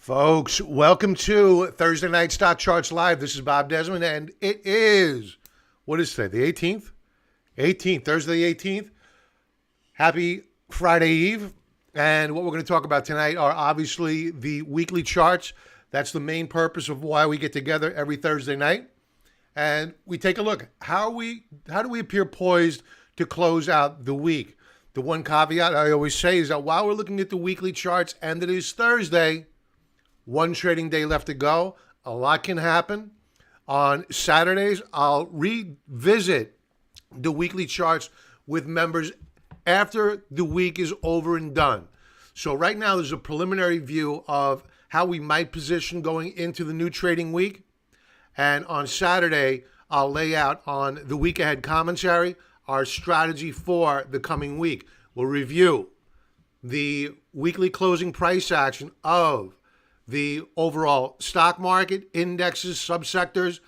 Folks, welcome to Thursday Night Stock Charts Live. This is Bob Desmond, and it is, what is today, the 18th? 18th, Thursday the 18th. Happy Friday Eve. And what we're going to talk about tonight are obviously the weekly charts. That's the main purpose of why we get together every Thursday night. And we take a look. How do we appear poised to close out the week? The one caveat I always say is that while we're looking at the weekly charts and it is Thursday, one trading day left to go. A lot can happen. On Saturdays, I'll revisit the weekly charts with members after the week is over and done. So right now, there's a preliminary view of how we might position going into the new trading week. And on Saturday, I'll lay out on the week ahead commentary our strategy for the coming week. We'll review the weekly closing price action of the overall stock market, indexes, subsectors,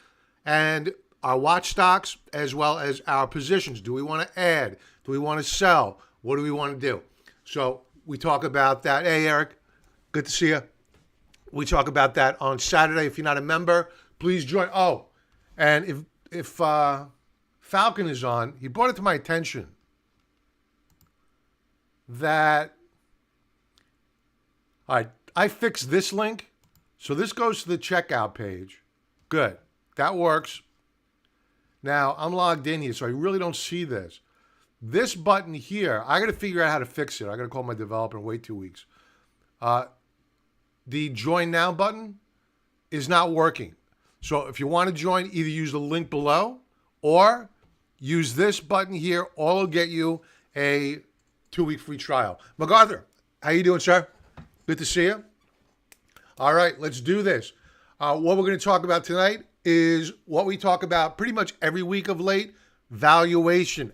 and our watch stocks, as well as our positions. Do we want to add? Do we want to sell? What do we want to do? So we talk about that. Hey, Eric, good to see you. We talk about that on Saturday. If you're not a member, please join. Oh, and if Falcon is on, he brought it to my attention that, all right, I fixed this link. So this goes to the checkout page. Good. That works. Now, I'm logged in here, so I really don't see this. This button here, I got to figure out how to fix it. I got to call my developer and wait 2 weeks. The Join Now button is not working. So if you want to join, either use the link below or use this button here. All will get you a 2-week free trial. MacArthur, how you doing, sir? Good to see you. All right, let's do this. What we're going to talk about tonight is what we talk about pretty much every week of late, valuation.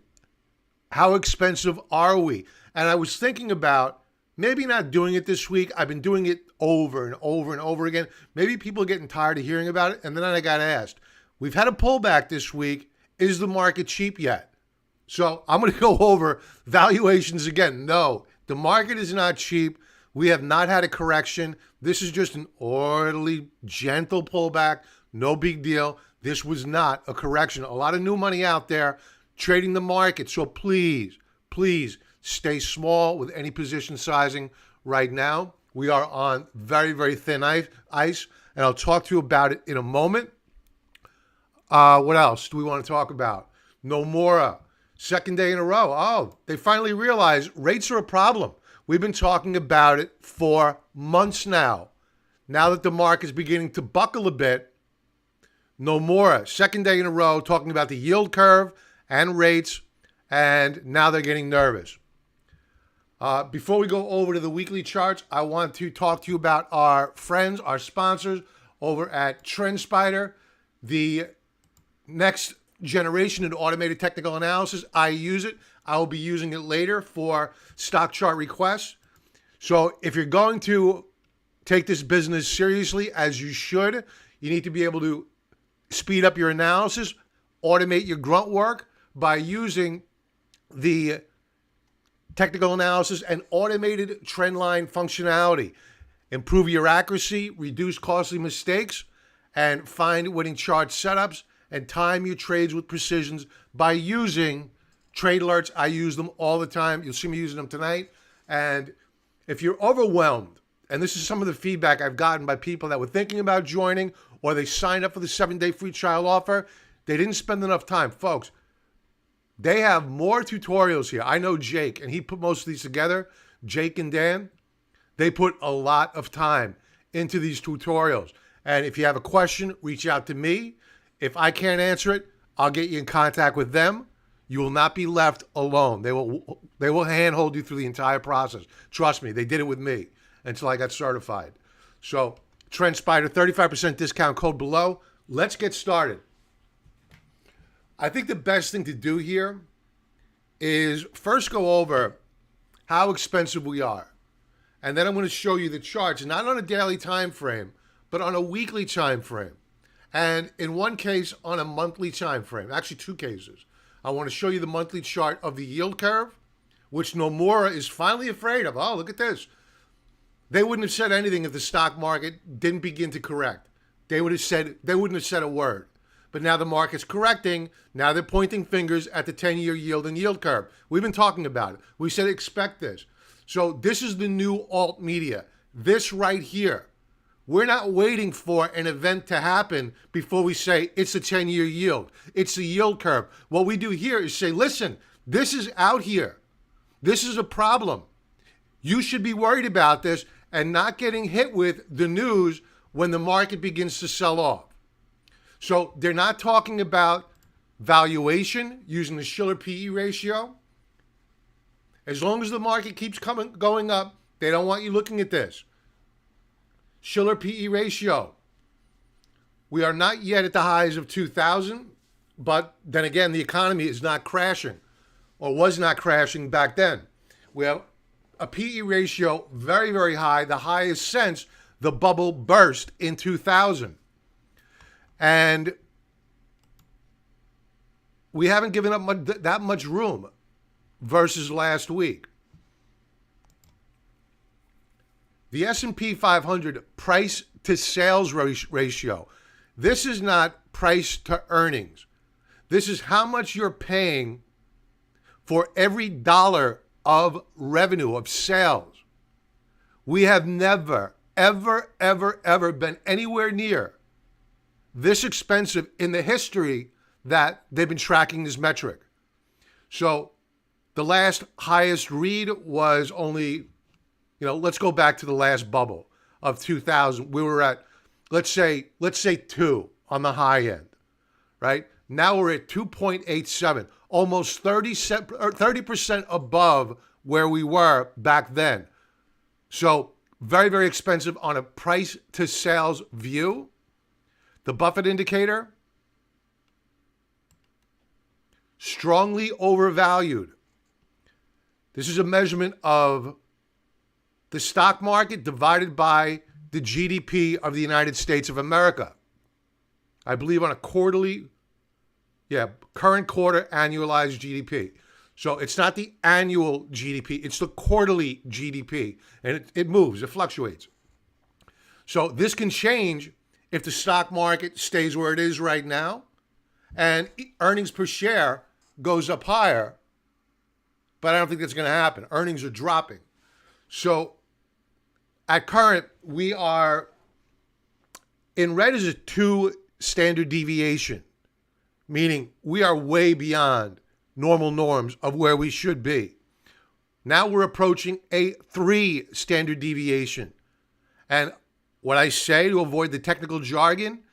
How expensive are we? And I was thinking about maybe not doing it this week. I've been doing it over and over and over again. Maybe people are getting tired of hearing about it. And then I got asked, we've had a pullback this week. Is the market cheap yet? So I'm going to go over valuations again. No, the market is not cheap. We have not had a correction. This is just an orderly, gentle pullback. No big deal. This was not a correction. A lot of new money out there trading the market. So please, please stay small with any position sizing right now. We are on very, very thin ice, and I'll talk to you about it in a moment. What else do we want to talk about? Nomura, second day in a row. Oh, they finally realized rates are a problem. We've been talking about it for months now. Now that the market is beginning to buckle a bit, Nomura, second day in a row, talking about the yield curve and rates, and now they're getting nervous. Before we go over to the weekly charts, I want to talk to you about our friends, our sponsors over at TrendSpider, the next generation in automated technical analysis. I use it. I will be using it later for stock chart requests. So if you're going to take this business seriously, as you should, you need to be able to speed up your analysis, automate your grunt work by using the technical analysis and automated trend line functionality. Improve your accuracy, reduce costly mistakes, and find winning chart setups, and time your trades with precision by using trade alerts. I use them all the time. You'll see me using them tonight. And if you're overwhelmed, and this is some of the feedback I've gotten by people that were thinking about joining or they signed up for the 7-day free trial offer, they didn't spend enough time. Folks, they have more tutorials here. I know Jake, and he put most of these together. Jake and Dan, they put a lot of time into these tutorials. And if you have a question, reach out to me. If I can't answer it, I'll get you in contact with them. You will not be left alone. They will handhold you through the entire process. Trust me, they did it with me until I got certified. So, TrendSpider, 35% discount code below. Let's get started. I think the best thing to do here is first go over how expensive we are. And then I'm going to show you the charts, not on a daily time frame, but on a weekly time frame. And in one case, on a monthly time frame. Actually, 2 cases. I want to show you the monthly chart of the yield curve, which Nomura is finally afraid of. Oh, look at this. They wouldn't have said anything if the stock market didn't begin to correct. They wouldn't have said a word. But now the market's correcting. Now they're pointing fingers at the 10-year yield and yield curve. We've been talking about it. We said expect this. So this is the new alt media. This right here. We're not waiting for an event to happen before we say it's a 10-year yield. It's the yield curve. What we do here is say, listen, this is out here. This is a problem. You should be worried about this and not getting hit with the news when the market begins to sell off. So they're not talking about valuation using the Shiller PE ratio. As long as the market keeps going up, they don't want you looking at this. Shiller PE ratio. We are not yet at the highs of 2000, but then again, the economy is not crashing or was not crashing back then. We have a PE ratio very, very high, the highest since the bubble burst in 2000. And we haven't given up that much room versus last week. The S&P 500 price to sales ratio. This is not price to earnings. This is how much you're paying for every dollar of revenue, of sales. We have never, ever, ever, ever been anywhere near this expensive in the history that they've been tracking this metric. So the last highest read was only, let's go back to the last bubble of 2000. We were at, let's say 2 on the high end, right? Now we're at 2.87, almost 30% above where we were back then. So very, very expensive on a price to sales view. The Buffett indicator, strongly overvalued. This is a measurement of the stock market divided by the GDP of the United States of America. I believe on a quarterly, current quarter annualized GDP. So it's not the annual GDP, it's the quarterly GDP. And it moves, it fluctuates. So this can change if the stock market stays where it is right now and earnings per share goes up higher. But I don't think that's going to happen. Earnings are dropping. So at current, we are in red is a 2 standard deviation, meaning we are way beyond normal norms of where we should be. Now we're approaching a 3 standard deviation. And what I say to avoid the technical jargon,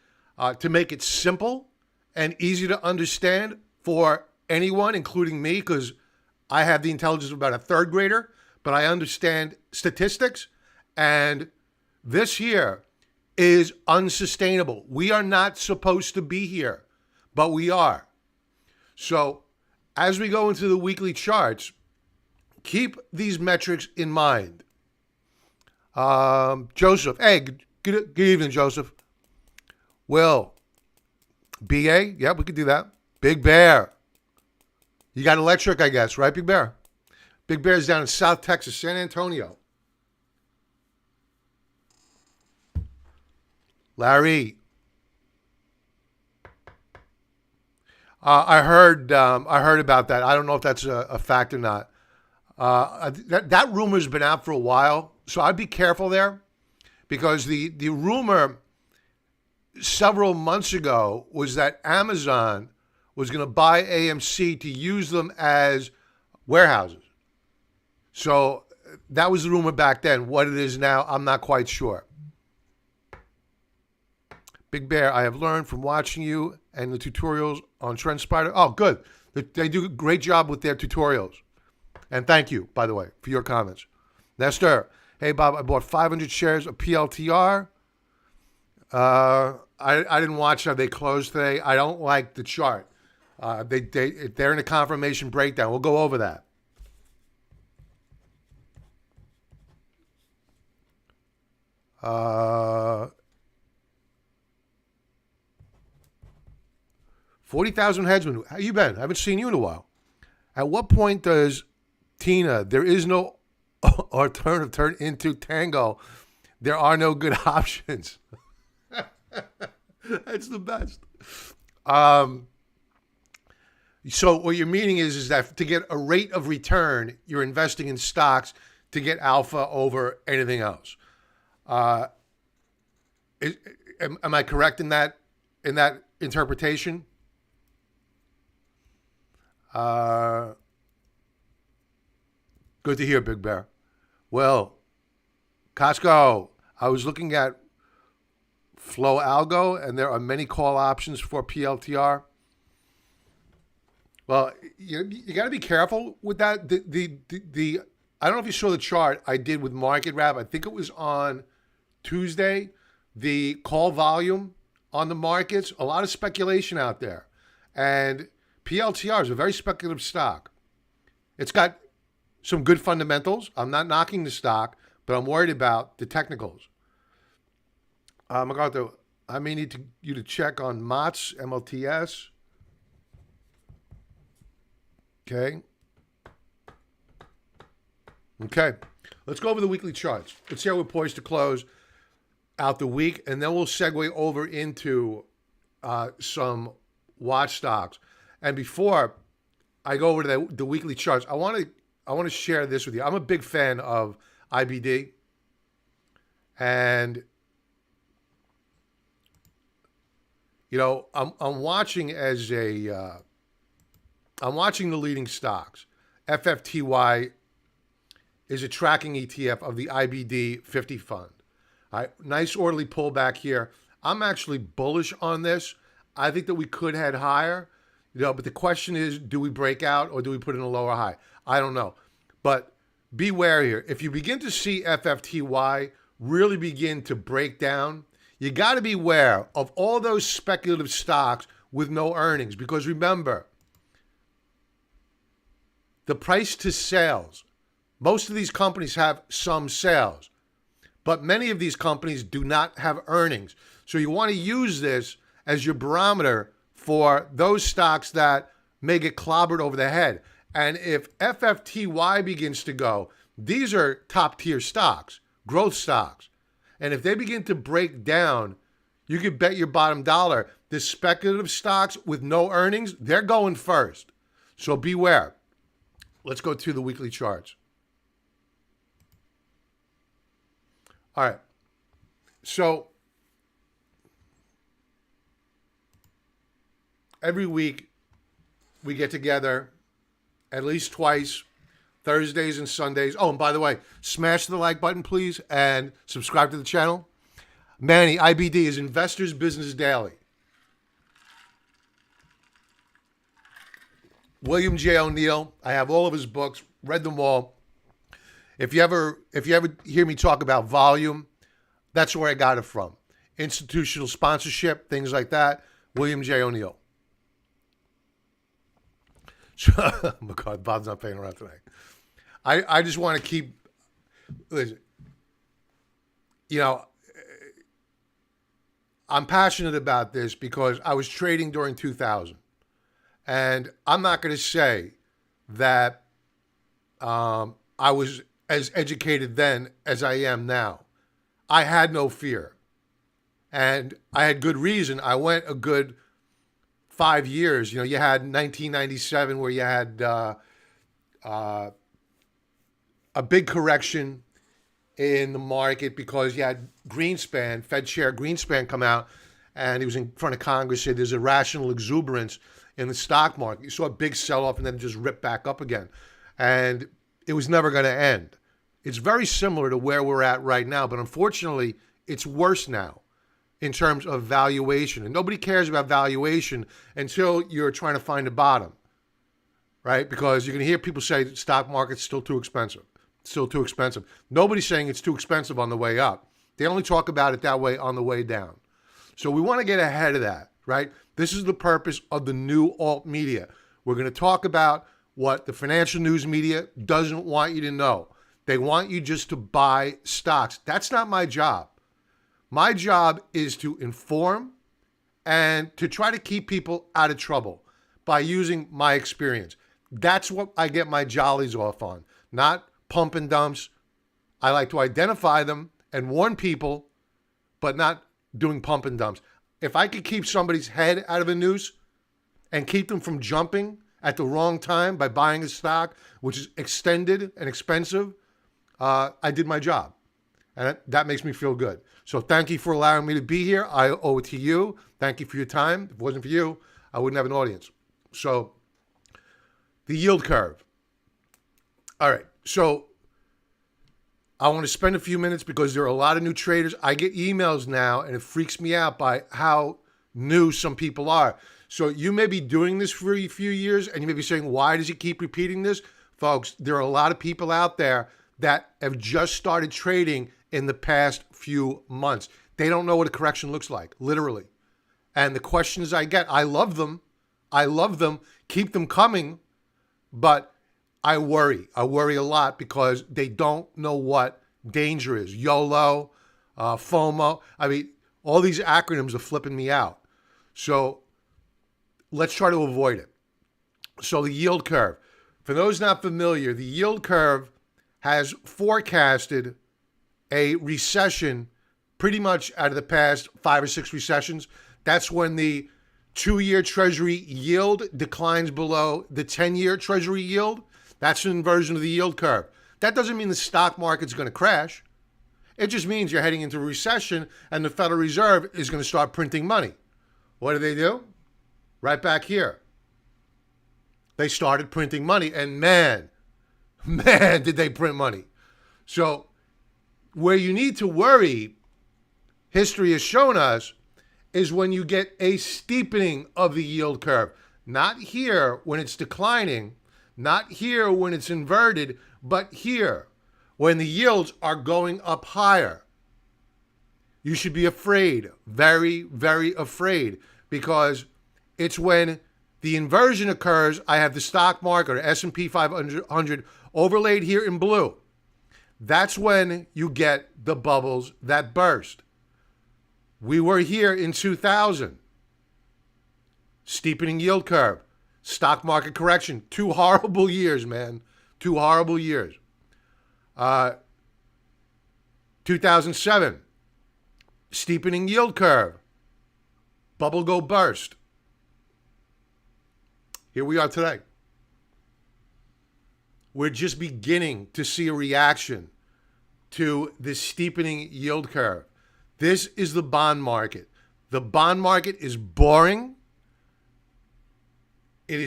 to make it simple and easy to understand for anyone, including me, because I have the intelligence of about a 3rd grader, but I understand statistics. And this here is unsustainable. We are not supposed to be here, but we are. So as we go into the weekly charts, keep these metrics in mind. Joseph, hey, good evening, Joseph. Will, BA, yeah, we could do that. Big Bear. You got electric, I guess, right, Big Bear? Big Bear's down in South Texas, San Antonio. Larry. I heard about that. I don't know if that's a fact or not. That rumor's been out for a while, so I'd be careful there, because the rumor several months ago was that Amazon was going to buy AMC to use them as warehouses. So that was the rumor back then. What it is now, I'm not quite sure. Big Bear, I have learned from watching you and the tutorials on TrendSpider. Oh, good. They do a great job with their tutorials. And thank you, by the way, for your comments. Nestor, hey, Bob, I bought 500 shares of PLTR. I didn't watch how they closed today. I don't like the chart. They're in a confirmation breakdown. We'll go over that. Uh, 40,000 headsmen. How you been? I haven't seen you in a while. At what point does Tina, there is no or turn into tango. There are no good options. That's the best. So what you're meaning is that to get a rate of return, you're investing in stocks to get alpha over anything else. Am I correct in that interpretation? Good to hear, Big Bear. Well, Costco, I was looking at Flow Algo, and there are many call options for PLTR. Well, you got to be careful with that. The I don't know if you saw the chart I did with Market Wrap. I think it was on Tuesday. The call volume on the markets, a lot of speculation out there. And PLTR is a very speculative stock. It's got some good fundamentals. I'm not knocking the stock, but I'm worried about the technicals. I may need you to check on MOTS, MLTS. Okay. Let's go over the weekly charts. Let's see how we're poised to close out the week, and then we'll segue over into some watch stocks. And before I go over to the weekly charts, I want to share this with you. I'm a big fan of IBD, and I'm watching I'm watching the leading stocks. FFTY is a tracking ETF of the IBD 50 fund. All right, nice orderly pullback here. I'm actually bullish on this. I think that we could head higher, but the question is, do we break out or do we put in a lower high? I don't know. But beware here. If you begin to see FFTY really begin to break down, you got to beware of all those speculative stocks with no earnings, because remember, the price to sales, most of these companies have some sales, but many of these companies do not have earnings. So you want to use this as your barometer for those stocks that may get clobbered over the head. And if FFTY begins to go, these are top tier stocks, growth stocks. And if they begin to break down, you could bet your bottom dollar the speculative stocks with no earnings, they're going first. So beware. Let's go to the weekly charts. All right. So every week we get together at least twice, Thursdays and Sundays. Oh, and by the way, smash the like button, please, and subscribe to the channel. Manny, IBD is Investors Business Daily. William J. O'Neill, I have all of his books, read them all. If you ever hear me talk about volume, that's where I got it from. Institutional sponsorship, things like that, William J. O'Neill. Oh my God, Bob's not paying around tonight. I just want to keep, listen, I'm passionate about this because I was trading during 2000. And I'm not going to say that I was as educated then as I am now. I had no fear. And I had good reason. I went a good 5 years. You had 1997 where you had a big correction in the market because you had Greenspan, Fed Chair Greenspan, come out, and he was in front of Congress, said there's irrational exuberance in the stock market. You saw a big sell-off and then just rip back up again. And it was never going to end. It's very similar to where we're at right now, but unfortunately, it's worse now in terms of valuation. And nobody cares about valuation until you're trying to find a bottom, right? Because you're going to hear people say the stock market's still too expensive. Still too expensive. Nobody's saying it's too expensive on the way up. They only talk about it that way on the way down. So we want to get ahead of that, right? This is the purpose of the new alt media. We're going to talk about what the financial news media doesn't want you to know. They want you just to buy stocks. That's not my job. My job is to inform and to try to keep people out of trouble by using my experience. That's what I get my jollies off on, not pump and dumps. I like to identify them and warn people, but not doing pump and dumps. If I could keep somebody's head out of a noose and keep them from jumping at the wrong time by buying a stock, which is extended and expensive, I did my job. And that makes me feel good. So thank you for allowing me to be here. I owe it to you. Thank you for your time. If it wasn't for you, I wouldn't have an audience. So the yield curve. All right. So I want to spend a few minutes because there are a lot of new traders. I get emails now, and it freaks me out by how new some people are. So you may be doing this for a few years, and you may be saying, why does he keep repeating this? Folks, there are a lot of people out there that have just started trading in the past few months. They don't know what a correction looks like, literally. And the questions I get, I love them. I love them. Keep them coming. But I worry. I worry a lot because they don't know what danger is. YOLO, FOMO. I mean, all these acronyms are flipping me out. So let's try to avoid it. So the yield curve. For those not familiar, the yield curve has forecasted a recession pretty much out of the past 5 or 6 recessions. That's when the 2-year Treasury yield declines below the 10-year Treasury yield. That's an inversion of the yield curve. That doesn't mean the stock market's going to crash. It just means you're heading into a recession and the Federal Reserve is going to start printing money. What do? Right back here. They started printing money, and man, did they print money. So where you need to worry, history has shown us, is when you get a steepening of the yield curve. Not here when it's declining, not here when it's inverted, but here when the yields are going up higher. You should be afraid, very, very afraid, because it's when the inversion occurs. I have the stock market, or S&P 500, overlaid here in blue. That's when you get the bubbles that burst. We were here in 2000. Steepening yield curve. Stock market correction. 2 horrible years, man. 2 horrible years. 2007. Steepening yield curve. Bubble go burst. Here we are today. We're just beginning to see a reaction to this steepening yield curve. This is the bond market. The bond market is boring. It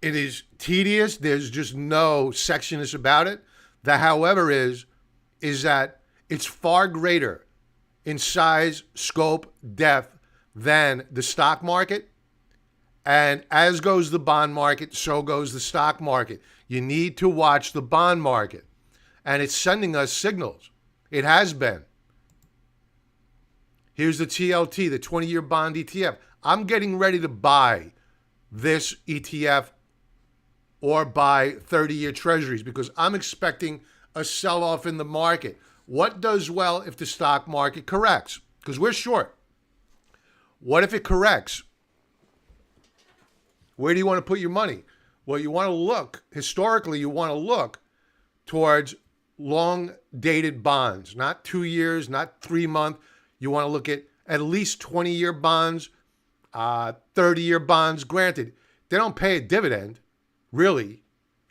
is tedious. There's just no sexiness about it. The however is that it's far greater in size, scope, depth than the stock market. And as goes the bond market, so goes the stock market. You need to watch the bond market. And it's sending us signals. It has been. Here's the TLT, the 20-year bond ETF. I'm getting ready to buy this ETF or buy 30-year treasuries because I'm expecting a sell-off in the market. What does well if the stock market corrects? Because we're short. What if it corrects? Where do you want to put your money? Well, you want to look, historically, you want to look towards long-dated bonds, not 2 years, not 3 months. You want to look at least 20-year bonds, 30-year bonds. Granted, they don't pay a dividend, really,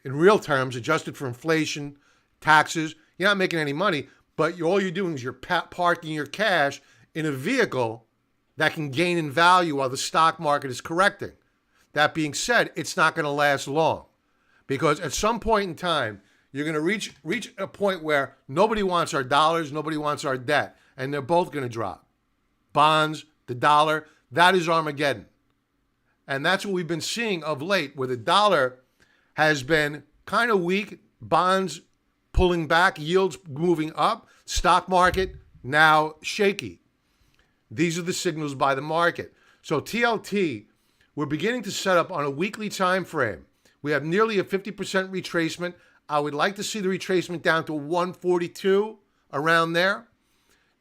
in real terms, adjusted for inflation, taxes. You're not making any money, but all you're doing is you're parking your cash in a vehicle that can gain in value while the stock market is correcting. That being said, it's not going to last long because at some point in time, you're going to reach a point where nobody wants our dollars, nobody wants our debt, and they're both going to drop. Bonds, the dollar, that is Armageddon. And that's what we've been seeing of late, where the dollar has been kind of weak, bonds pulling back, yields moving up, stock market now shaky. These are the signals by the market. So TLT, we're beginning to set up on a weekly time frame. We have nearly a 50% retracement. I would like to see the retracement down to 142, around there.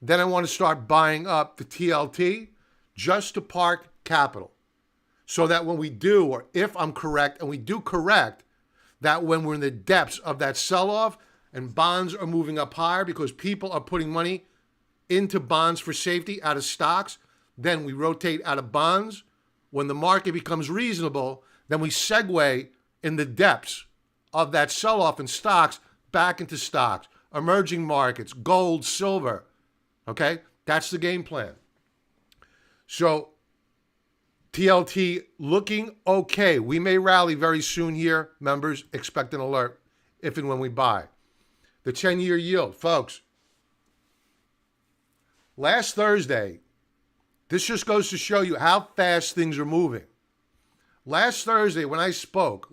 Then I want to start buying up the TLT just to park capital. So that when we do, or if I'm correct, and we do correct, that when we're in the depths of that sell-off, and bonds are moving up higher because people are putting money into bonds for safety out of stocks. Then we rotate out of bonds. When the market becomes reasonable, then we segue in the depths of that sell-off in stocks back into stocks, emerging markets, gold, silver. Okay? That's the game plan. So TLT looking okay. We may rally very soon here. Members, expect an alert if and when we buy. The 10-year yield, folks. Last Thursday, this just goes to show you how fast things are moving. Last Thursday, when I spoke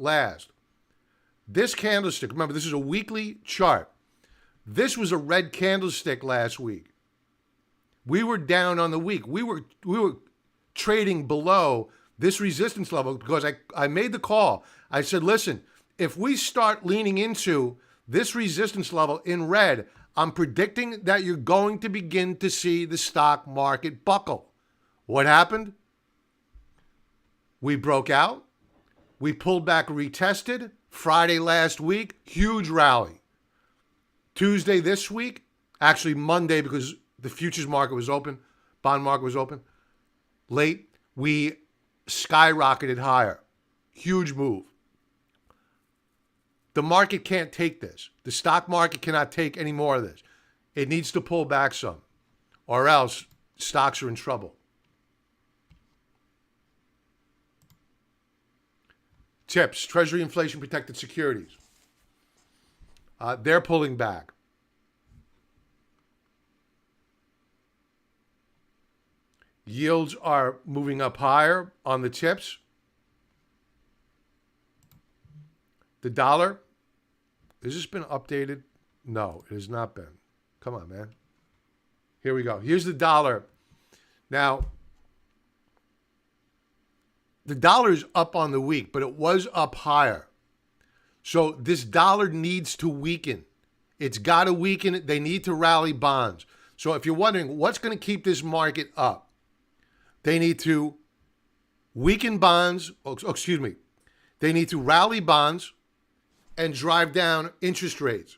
this candlestick, remember, this is a weekly chart. This was a red candlestick last week. We were down on the week. We were trading below this resistance level because I made the call. I said, listen, if we start leaning into this resistance level in red, I'm predicting that you're going to begin to see the stock market buckle. What happened? We broke out. We pulled back, retested. Friday last week, huge rally. Tuesday this week, actually Monday because the futures market was open, bond market was open. Late, we skyrocketed higher. Huge move. The market can't take this. The stock market cannot take any more of this. It needs to pull back some, or else stocks are in trouble. Tips, Treasury inflation protected securities. They're pulling back. Yields are moving up higher on the tips. The dollar, has this been updated? No, it has not been. Come on, man. Here we go. Here's the dollar. Now, the dollar is up on the week, but it was up higher. So this dollar needs to weaken. It's got to weaken. They need to rally bonds. So if you're wondering what's going to keep this market up, they need to weaken bonds. They need to rally bonds and drive down interest rates.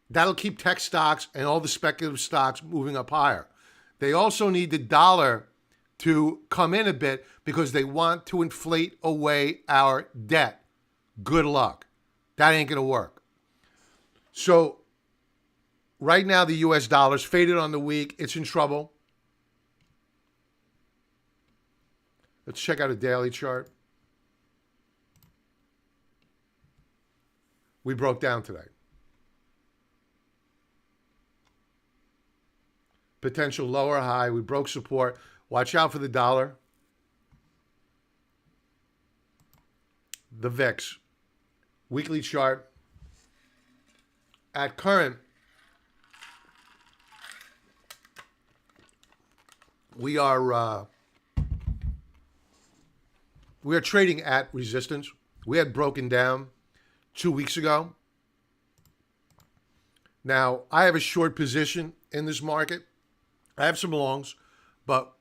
That'll keep tech stocks and all the speculative stocks moving up higher. They also need the dollar to come in a bit because they want to inflate away our debt. Good luck. That ain't going to work. So right now, the U.S. dollar's faded on the week. It's in trouble. Let's check out a daily chart. We broke down today. Potential lower high. We broke support. Watch out for the dollar. The VIX. Weekly chart. At current, we are trading at resistance. We had broken down 2 weeks ago. Now, I have a short position in this market. I have some longs, but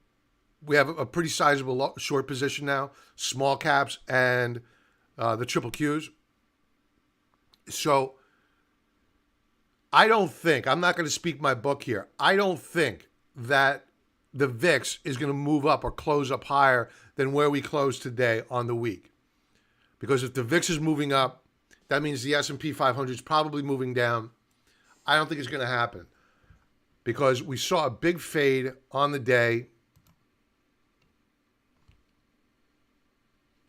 we have a pretty sizable short position now, small caps and the triple Qs. So I don't think, I'm not going to speak my book here, I don't think that the VIX is going to move up or close up higher than where we closed today on the week. Because if the VIX is moving up, that means the S&P 500 is probably moving down. I don't think it's going to happen because we saw a big fade on the day.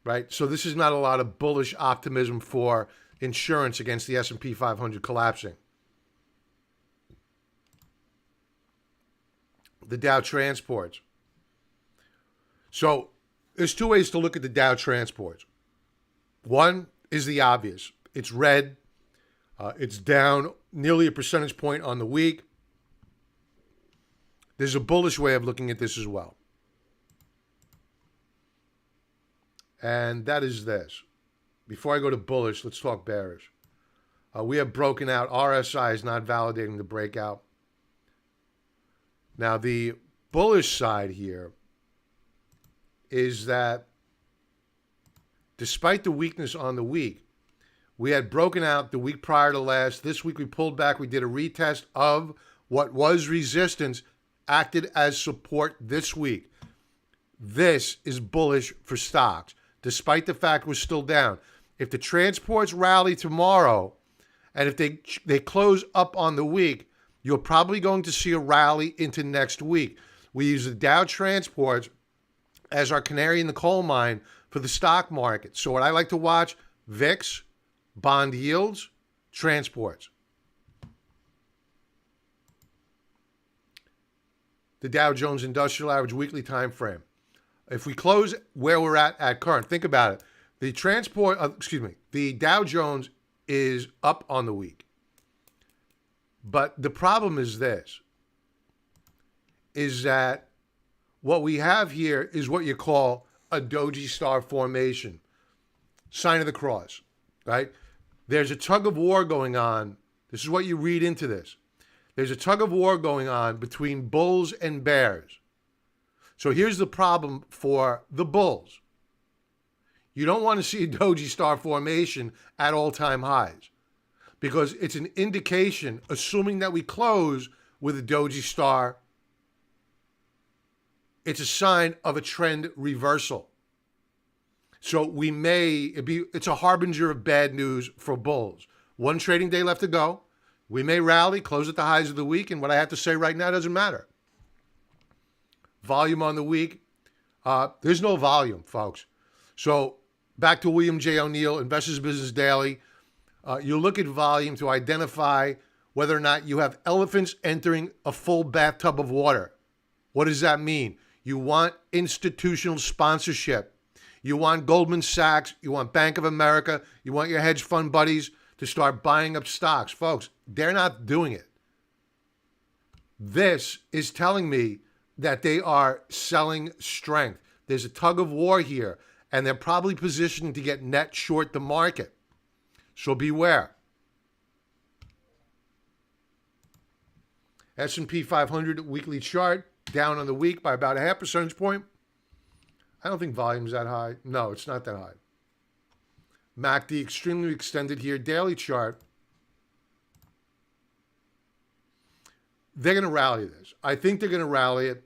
Right? So this is not a lot of bullish optimism for insurance against the S&P 500 collapsing. The Dow Transports. So there's two ways to look at the Dow Transports. One is the obvious. It's red. It's down nearly a percentage point on the week. There's a bullish way of looking at this as well. And that is this. Before I go to bullish, let's talk bearish. We have broken out. RSI is not validating the breakout. Now, the bullish side here is that despite the weakness on the week, We had broken out the week prior to last. This week we pulled back. We did a retest of what was resistance, acted as support this week. This is bullish for stocks, despite the fact we're still down. If the transports rally tomorrow, and if they close up on the week, you're probably going to see a rally into next week. We use the Dow transports as our canary in the coal mine for the stock market. So what I like to watch, VIX, bond yields, transports. The Dow Jones Industrial Average weekly time frame. If we close where we're at current, think about it. The Dow Jones is up on the week. But the problem is this, is that what we have here is what you call a doji star formation, sign of the cross, right? There's a tug of war going on. This is what you read into this. There's a tug of war going on between bulls and bears. So here's the problem for the bulls. You don't want to see a doji star formation at all-time highs because it's an indication, assuming that we close with a doji star, it's a sign of a trend reversal. So it's a harbinger of bad news for bulls. One trading day left to go. We may rally, close at the highs of the week, and what I have to say right now doesn't matter. Volume on the week. There's no volume, folks. So back to William J. O'Neill, Investors Business Daily. You look at volume to identify whether or not you have elephants entering a full bathtub of water. What does that mean? You want institutional sponsorship. You want Goldman Sachs. You want Bank of America. You want your hedge fund buddies to start buying up stocks. Folks, they're not doing it. This is telling me that they are selling strength. There's a tug of war here, and they're probably positioning to get net short the market. So beware. S&P 500 weekly chart, down on the week by about a half percentage point. I don't think volume's that high. No, it's not that high. MACD extremely extended here. Daily chart. They're going to rally this. I think they're going to rally it.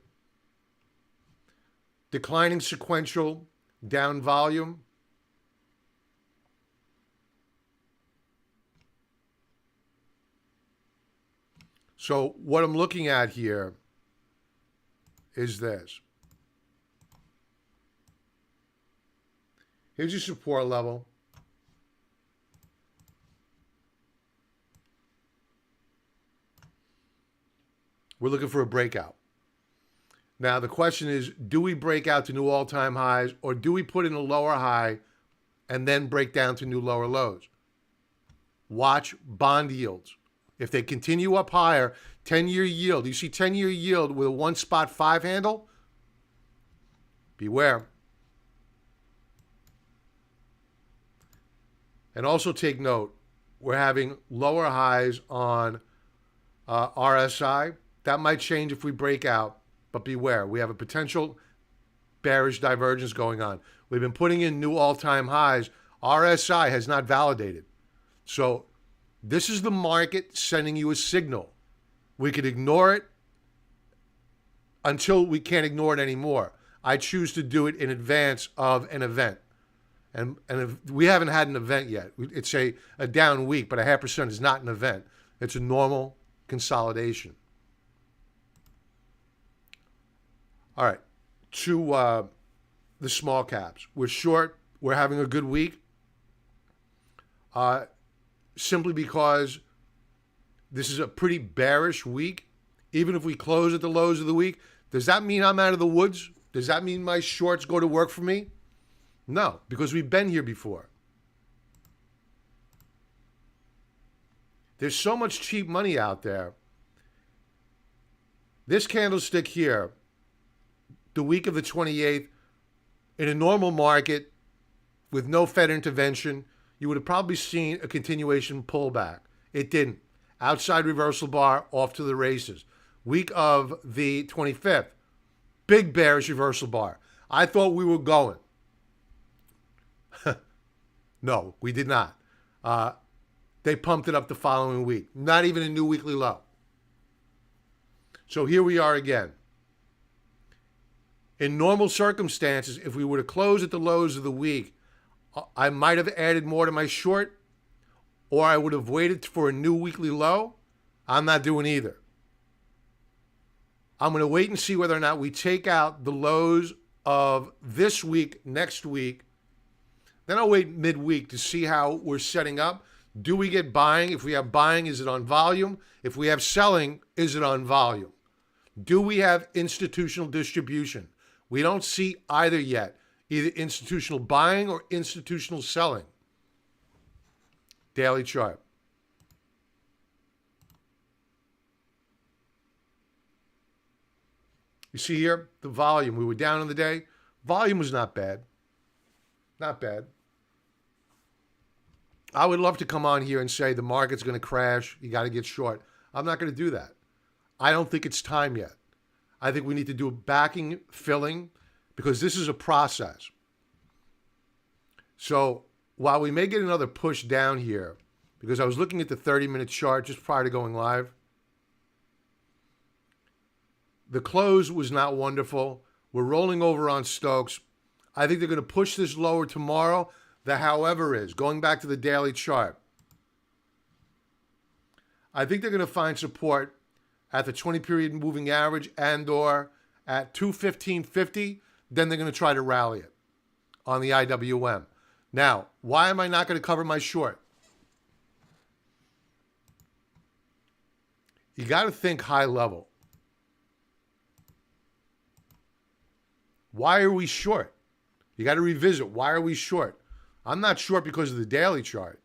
Declining sequential, down volume. So what I'm looking at here is this. Here's your support level. We're looking for a breakout. Now, the question is, do we break out to new all-time highs, or do we put in a lower high and then break down to new lower lows? Watch bond yields. If they continue up higher, 10-year yield, you see 10-year yield with a 1.5 handle? Beware. And also take note, we're having lower highs on RSI. That might change if we break out, but beware. We have a potential bearish divergence going on. We've been putting in new all-time highs. RSI has not validated. So this is the market sending you a signal. We could ignore it until we can't ignore it anymore. I choose to do it in advance of an event. And if we haven't had an event yet. It's a down week, but a 0.5% is not an event. It's a normal consolidation. All right, to the small caps. We're short. We're having a good week. Simply because this is a pretty bearish week. Even if we close at the lows of the week, does that mean I'm out of the woods? Does that mean my shorts go to work for me? No, because we've been here before. There's so much cheap money out there. This candlestick here, the week of the 28th, in a normal market with no Fed intervention, you would have probably seen a continuation pullback. It didn't. Outside reversal bar, off to the races. Week of the 25th, big bearish reversal bar. I thought we were going. No, we did not. They pumped it up the following week. Not even a new weekly low. So here we are again. In normal circumstances, if we were to close at the lows of the week, I might have added more to my short, or I would have waited for a new weekly low. I'm not doing either. I'm going to wait and see whether or not we take out the lows of this week, next week. Then I'll wait midweek to see how we're setting up. Do we get buying? If we have buying, is it on volume? If we have selling, is it on volume? Do we have institutional distribution? We don't see either yet, either institutional buying or institutional selling. Daily chart. You see here, the volume. We were down on the day. Volume was not bad. Not bad. I would love to come on here and say the market's going to crash. You got to get short. I'm not going to do that. I don't think it's time yet. I think we need to do backing, filling, because this is a process. So while we may get another push down here, because I was looking at the 30-minute chart just prior to going live, the close was not wonderful. We're rolling over on Stokes. I think they're going to push this lower tomorrow. The however is, going back to the daily chart, I think they're going to find support at the 20-period moving average and or at 215.50. Then they're going to try to rally it on the IWM. Now, why am I not going to cover my short? You got to think high level. Why are we short? You got to revisit. Why are we short? I'm not short because of the daily chart.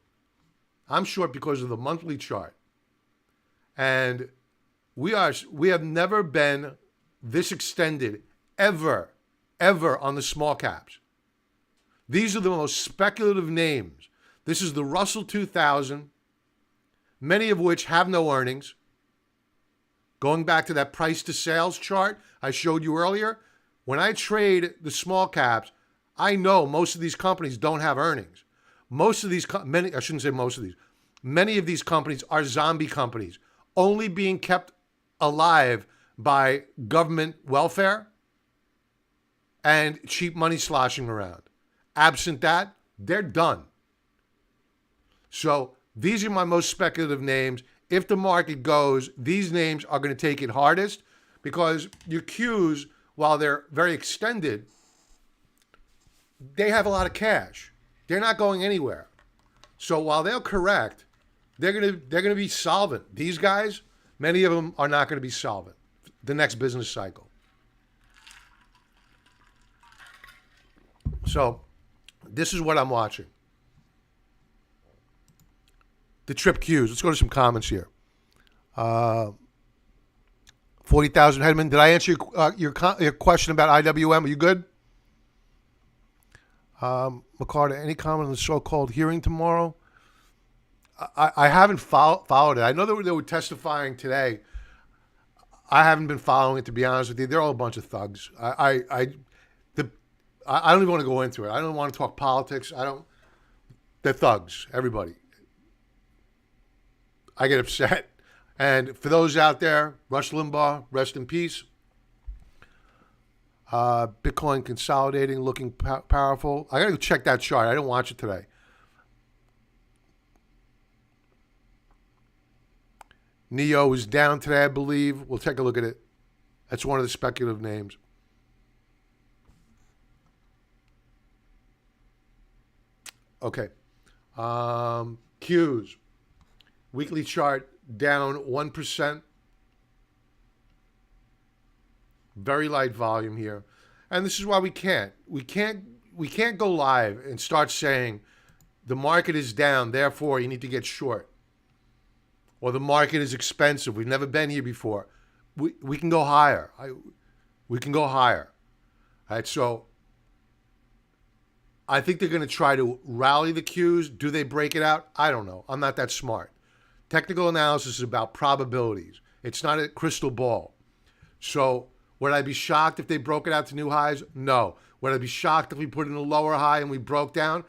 I'm short because of the monthly chart. And we have never been this extended ever on the small caps. These are the most speculative names. This is the Russell 2000, many of which have no earnings. Going back to that price to sales chart I showed you earlier, when I trade the small caps, I know most of these companies don't have earnings. Many of these companies are zombie companies, only being kept alive by government welfare and cheap money sloshing around. Absent that, they're done. So these are my most speculative names. If the market goes, these names are going to take it hardest because your Qs, while they're very extended, they have a lot of cash. They're not going anywhere. So while they'll correct, they're gonna be solvent. These guys, many of them are not going to be solvent. The next business cycle. So this is what I'm watching. The trip Qs. Let's go to some comments here. 40,000 Hedman. Did I answer your question about IWM? Are you good? McCarter, any comment on the so-called hearing tomorrow? I haven't followed it. I know they were testifying today. I haven't been following it, to be honest with you. They're all a bunch of thugs. I don't even want to go into it. I don't want to talk politics. They're thugs, everybody. I get upset. And for those out there, Rush Limbaugh, rest in peace. Bitcoin consolidating, looking powerful. I got to go check that chart. I didn't watch it today. Neo is down today, I believe. We'll take a look at it. That's one of the speculative names. Okay. Qs. Weekly chart down 1%. Very light volume here. And this is why we can't go live and start saying the market is down, therefore you need to get short. Or the market is expensive. We've never been here before. We can go higher. We can go higher. All right, so I think they're going to try to rally the Qs. Do they break it out? I don't know. I'm not that smart. Technical analysis is about probabilities. It's not a crystal ball. So would I be shocked if they broke it out to new highs? No. Would I be shocked if we put in a lower high and we broke down?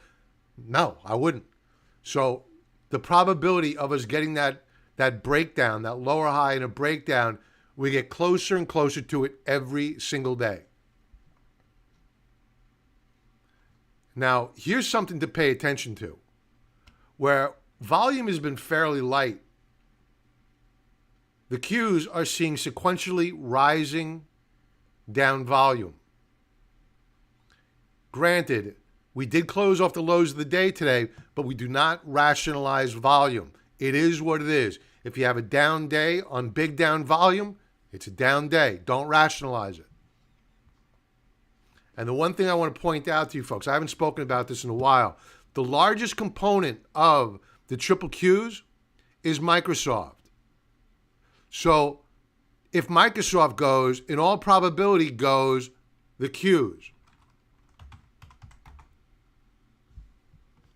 No, I wouldn't. So the probability of us getting that breakdown, that lower high and a breakdown, we get closer and closer to it every single day. Now, here's something to pay attention to. Where volume has been fairly light, the Qs are seeing sequentially rising down volume. Granted, we did close off the lows of the day today, but we do not rationalize volume. It is what it is. If you have a down day on big down volume, it's a down day. Don't rationalize it. And the one thing I want to point out to you folks, I haven't spoken about this in a while. The largest component of the triple Qs is Microsoft. So if Microsoft goes, in all probability goes the Qs.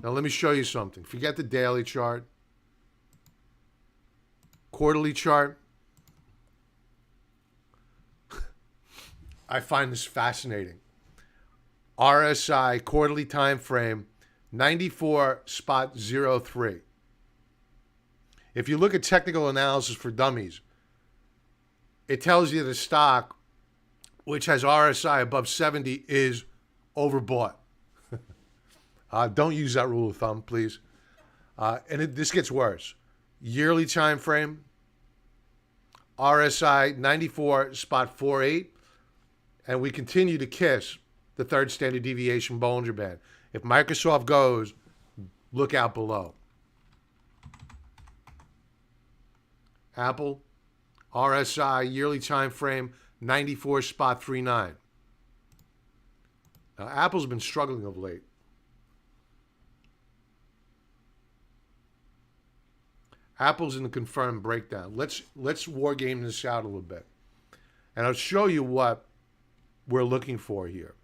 Now let me show you something. Forget the daily chart. Quarterly chart. I find this fascinating. RSI quarterly time frame 94.03. If you look at technical analysis for dummies, it tells you the stock, which has RSI above 70, is overbought. Don't use that rule of thumb, please. This gets worse. Yearly time frame, RSI 94.48, and we continue to kiss the third standard deviation Bollinger Band. If Microsoft goes, look out below. Apple, RSI, yearly time frame, 94.39. Now, Apple's been struggling of late. Apple's in the confirmed breakdown. Let's war game this out a little bit. And I'll show you what we're looking for here.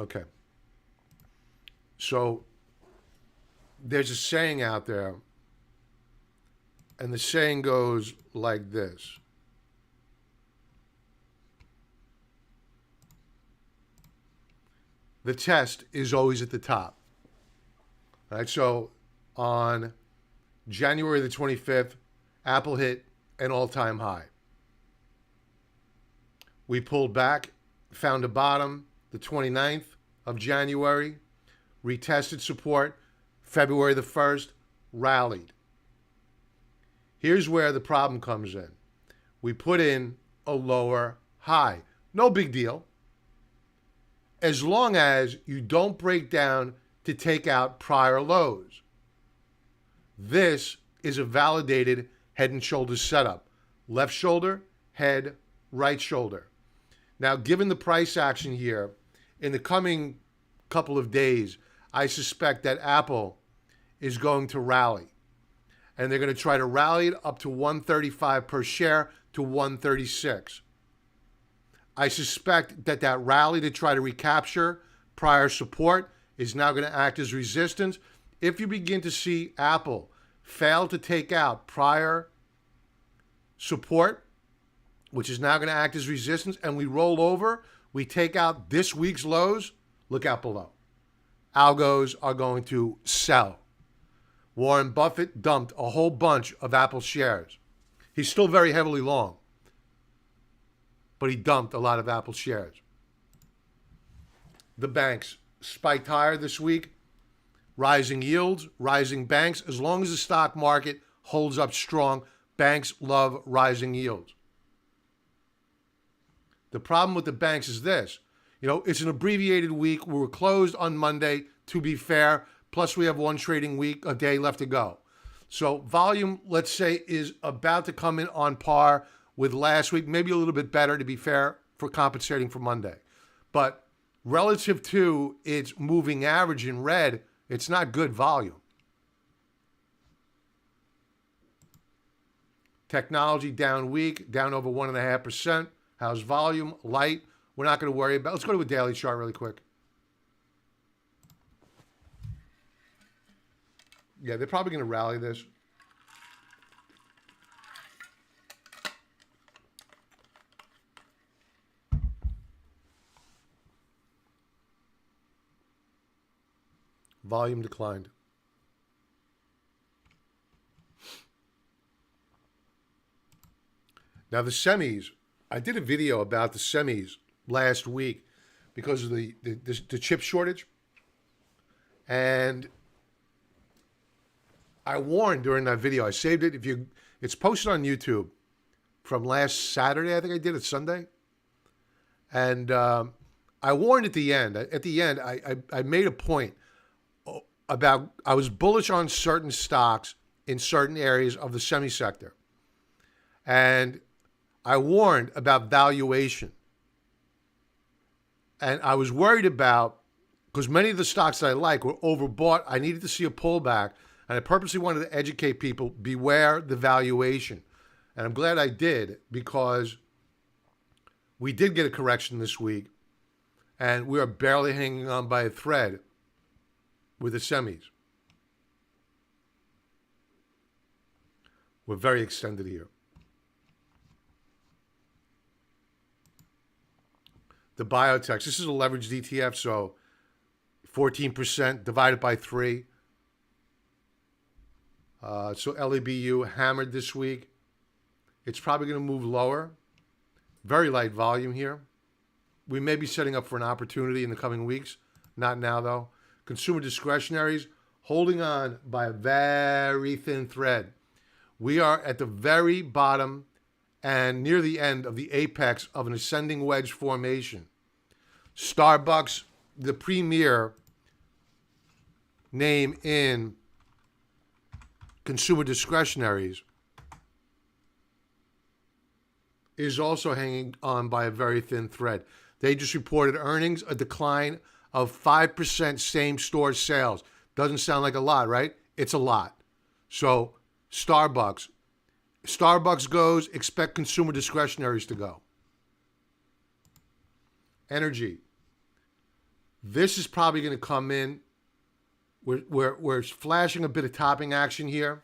Okay. So there's a saying out there, and the saying goes like this. The test is always at the top. All right, so on January the 25th, Apple hit an all-time high. We pulled back, found a bottom the 29th of January, retested support, February the 1st, rallied. Here's where the problem comes in. We put in a lower high. No big deal. As long as you don't break down to take out prior lows. This is a validated head and shoulders setup. Left shoulder, head, right shoulder. Now, given the price action here, in the coming couple of days, I suspect that Apple is going to rally. And they're going to try to rally it up to 135 per share to 136. I suspect that that rally to try to recapture prior support is now going to act as resistance. If you begin to see Apple fail to take out prior support, which is now going to act as resistance, and we roll over, we take out this week's lows, look out below. Algos are going to sell. Warren Buffett dumped a whole bunch of Apple shares. He's still very heavily long, but he dumped a lot of Apple shares. The banks spiked higher this week. Rising yields, rising banks. As long as the stock market holds up strong, banks love rising yields. The problem with the banks is this. It's an abbreviated week. We were closed on Monday, to be fair. Plus, we have one trading week, a day left to go. So volume, let's say, is about to come in on par with last week. Maybe a little bit better, to be fair, for compensating for Monday. But relative to its moving average in red, it's not good volume. Technology down week, down over 1.5%. How's volume? Light. we're not going to worry about. Let's go to a daily chart really quick. Yeah, they're probably going to rally this. Volume declined. Now the semis, I did a video about the semis last week because of the chip shortage. And I warned during that video, I saved it. It's posted on YouTube from last Saturday, I think I did it Sunday. And I warned at the end. At the end, I made a point about I was bullish on certain stocks in certain areas of the semi sector. And I warned about valuation. And I was worried about, because many of the stocks that I like were overbought, I needed to see a pullback. And I purposely wanted to educate people, beware the valuation. And I'm glad I did, because we did get a correction this week. And we are barely hanging on by a thread with the semis. We're very extended here. The biotechs, this is a leveraged ETF, so 14% divided by 3. So LEBU hammered this week. It's probably going to move lower. Very light volume here. We may be setting up for an opportunity in the coming weeks. Not now, though. Consumer discretionaries, holding on by a very thin thread. We are at the very bottom and near the end of the apex of an ascending wedge formation. Starbucks, the premier name in consumer discretionaries, is also hanging on by a very thin thread. They just reported earnings, a decline of 5% same-store sales. Doesn't sound like a lot, right? It's a lot. So Starbucks goes, expect consumer discretionaries to go. Energy. This is probably going to come in. We're flashing a bit of topping action here.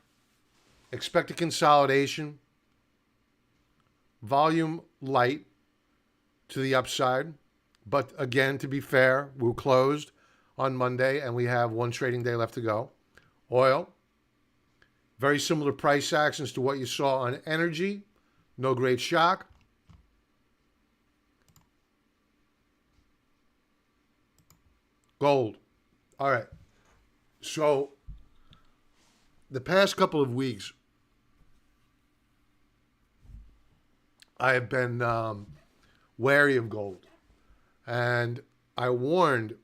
Expect a consolidation. Volume light to the upside. But again, to be fair, we're closed on Monday and we have one trading day left to go. Oil. Very similar price actions to what you saw on energy. No great shock. Gold. All right. So the past couple of weeks, I have been wary of gold. And I warned,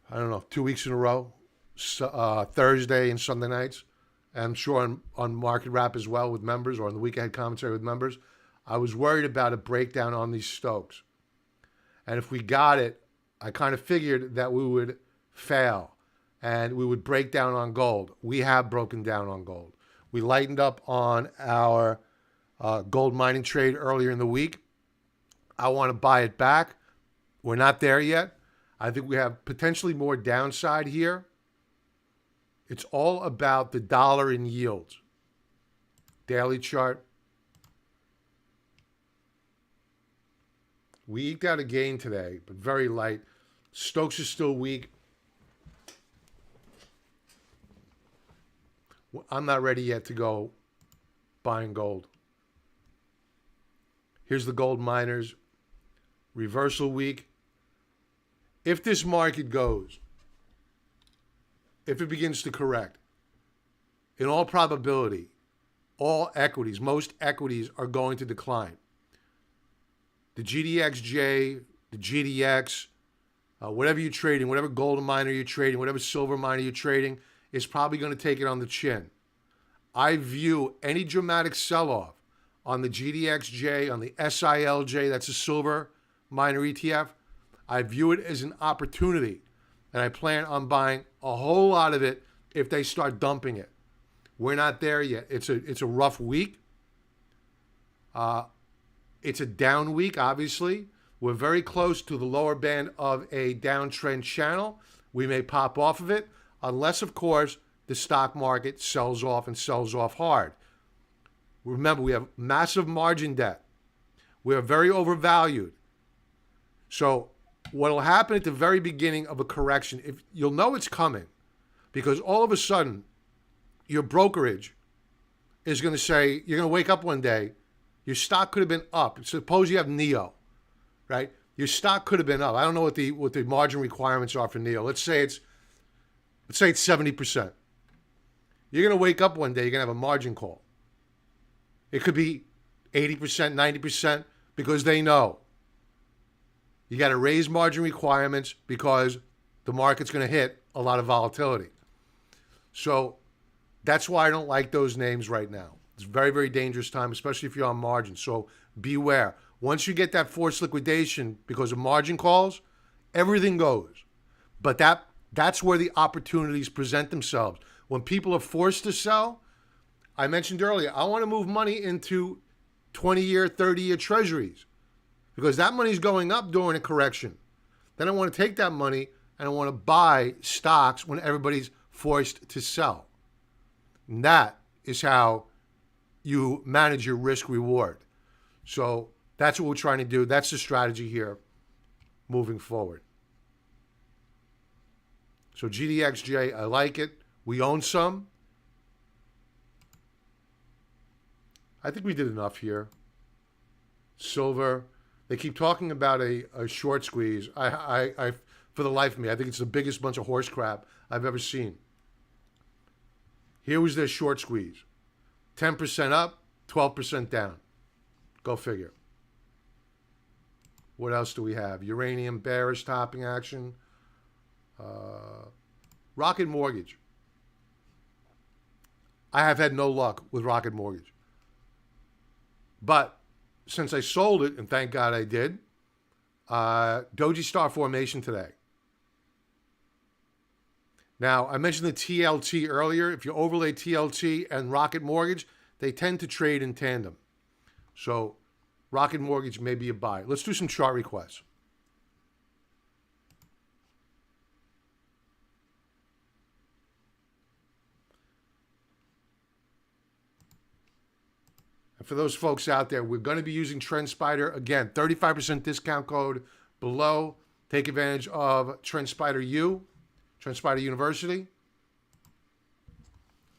I don't know, 2 weeks in a row, Thursday and Sunday nights. And I'm sure on Market Wrap as well with members, or on the week ahead commentary with members. I was worried about a breakdown on these Stokes. And if we got it, I kind of figured that we would fail and we would break down on gold. We have broken down on gold. We lightened up on our gold mining trade earlier in the week. I want to buy it back. We're not there yet. I think we have potentially more downside here. It's all about the dollar in yields. Daily chart. We eked out a gain today, but very light. Stokes is still weak. I'm not ready yet to go buying gold. Here's the gold miners. Reversal week. If this market goes, if it begins to correct, in all probability, all equities, most equities are going to decline. The GDXJ, the GDX, whatever you're trading, whatever gold miner you're trading, whatever silver miner you're trading, is probably going to take it on the chin. I view any dramatic sell-off on the GDXJ, on the SILJ, that's a silver miner ETF, I view it as an opportunity. And I plan on buying a whole lot of it if they start dumping it. We're not there yet. It's a rough week. It's a down week, obviously. We're very close to the lower band of a downtrend channel. We may pop off of it, unless, of course, the stock market sells off and sells off hard. Remember, we have massive margin debt. We are very overvalued. So what will happen at the very beginning of a correction, if you'll know it's coming, because all of a sudden, your brokerage is going to say, you're going to wake up one day, your stock could have been up. Suppose you have NEO, right? Your stock could have been up. I don't know what the margin requirements are for NEO. Let's say it's 70%. You're going to wake up one day, you're going to have a margin call. It could be 80%, 90%, because they know you got to raise margin requirements because the market's going to hit a lot of volatility. So that's why I don't like those names right now. It's a very, very dangerous time, especially if you're on margin. So beware. Once you get that forced liquidation because of margin calls, everything goes. But that's where the opportunities present themselves. When people are forced to sell, I mentioned earlier, I want to move money into 20-year, 30-year treasuries because that money's going up during a correction. Then I want to take that money and I want to buy stocks when everybody's forced to sell. And that is how you manage your risk reward. So that's what we're trying to do. That's the strategy here moving forward. So GDXJ, I like it. We own some. I think we did enough here. Silver. They keep talking about a short squeeze. I for the life of me, I think it's the biggest bunch of horse crap I've ever seen. Here was their short squeeze. 10% up, 12% down. Go figure. What else do we have? Uranium, bearish topping action. Rocket Mortgage. I have had no luck with Rocket Mortgage. But since I sold it, and thank God I did, Doji Star formation today. Now, I mentioned the TLT earlier. If you overlay TLT and Rocket Mortgage, they tend to trade in tandem. So Rocket Mortgage may be a buy. Let's do some chart requests. And for those folks out there, we're going to be using TrendSpider. Again, 35% discount code below. Take advantage of TrendSpider U, TrendSpider University.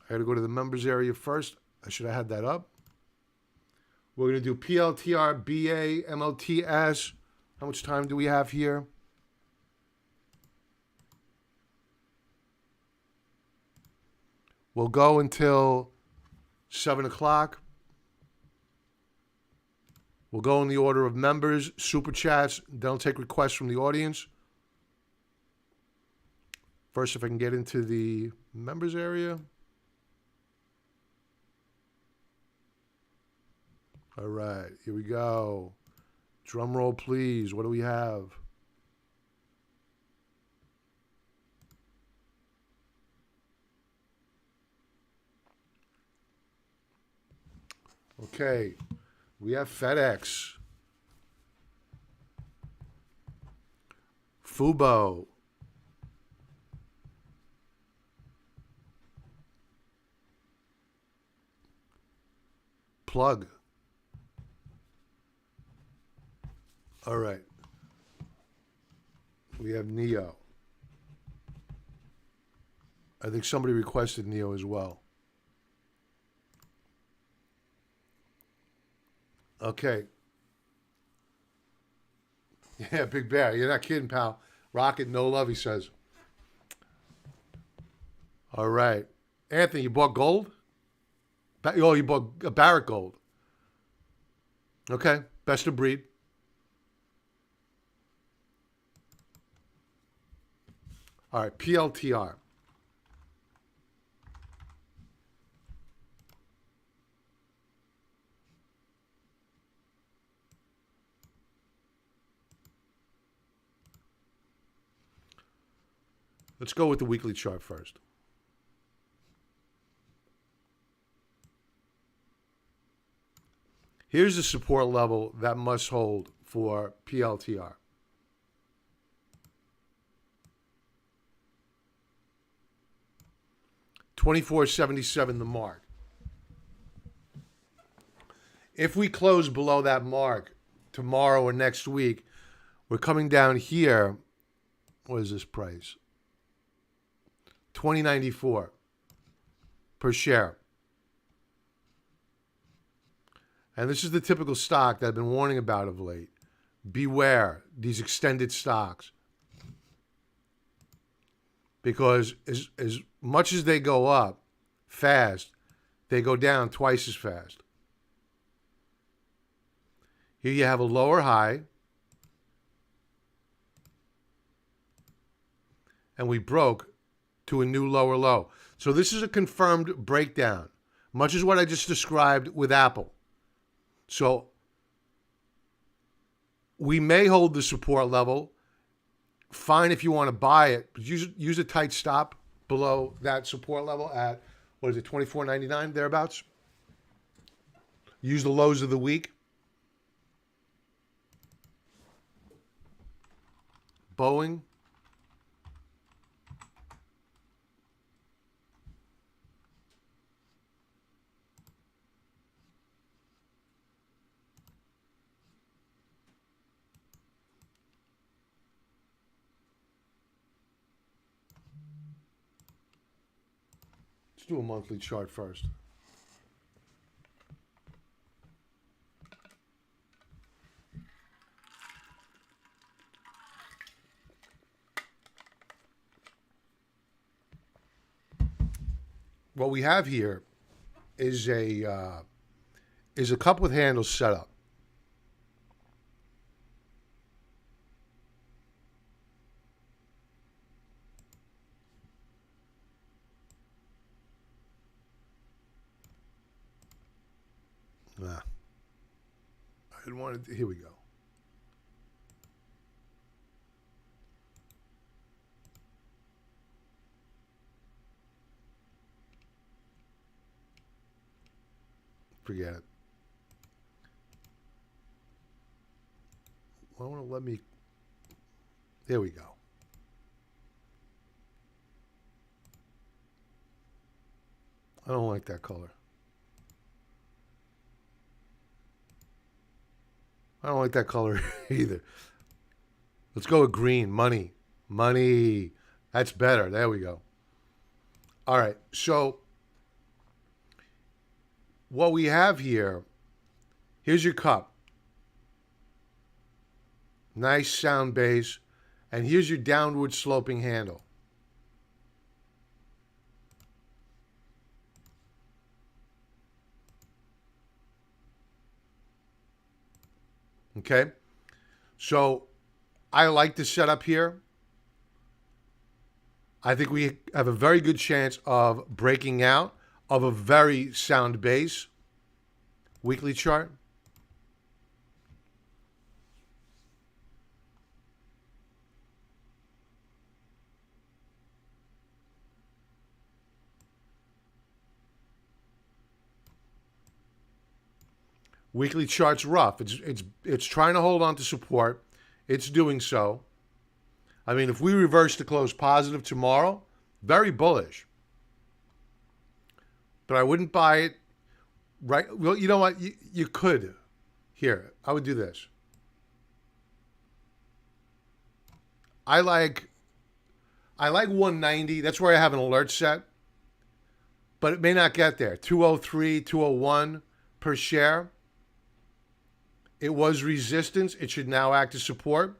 I had to go to the members area first. I should have had that up. We're going to do PLTR, BA, MLTS. How much time do we have here? We'll go until 7 o'clock. We'll go in the order of members, super chats, then I'll take requests from the audience. First, if I can get into the members area. All right, here we go. Drum roll, please. What do we have? Okay, we have FedEx, Fubo, Plug. All right. We have Neo. I think somebody requested Neo as well. Okay. Yeah, Big Bear. You're not kidding, pal. Rocket, no love, he says. All right. Anthony, you bought gold? Oh, you bought a Barrett gold. Okay. Best of breed. All right. PLTR. Let's go with the weekly chart first. Here's the support level that must hold for PLTR. $24.77 the mark. If we close below that mark tomorrow or next week, we're coming down here. What is this price? $20.94 per share. And this is the typical stock that I've been warning about of late. Beware these extended stocks. Because as much as they go up fast, they go down twice as fast. Here you have a lower high. And we broke to a new lower low. So this is a confirmed breakdown, much as what I just described with Apple. So we may hold the support level. Fine if you want to buy it, but use a tight stop below that support level at, what is it, $24.99, thereabouts? Use the lows of the week. Boeing. Let's do a monthly chart first. What we have here is a cup with handles set up. I didn't want to. Here we go. Forget it. Well, want to let me. There we go. I don't like that color. I don't like that color either. Let's go with green. Money. Money. That's better. There we go. All right. So what we have here, here's your cup. Nice sound base. And here's your downward sloping handle. Okay, so I like the setup here. I think we have a very good chance of breaking out of a very sound base. Weekly chart. Weekly chart's rough. It's trying to hold on to support. It's doing so. I mean, if we reverse to close positive tomorrow, very bullish. But I wouldn't buy it right. Well, you know what? You could. Here, I would do this. I like 190. That's where I have an alert set. But it may not get there. 203, 201 per share. It was resistance. It should now act as support.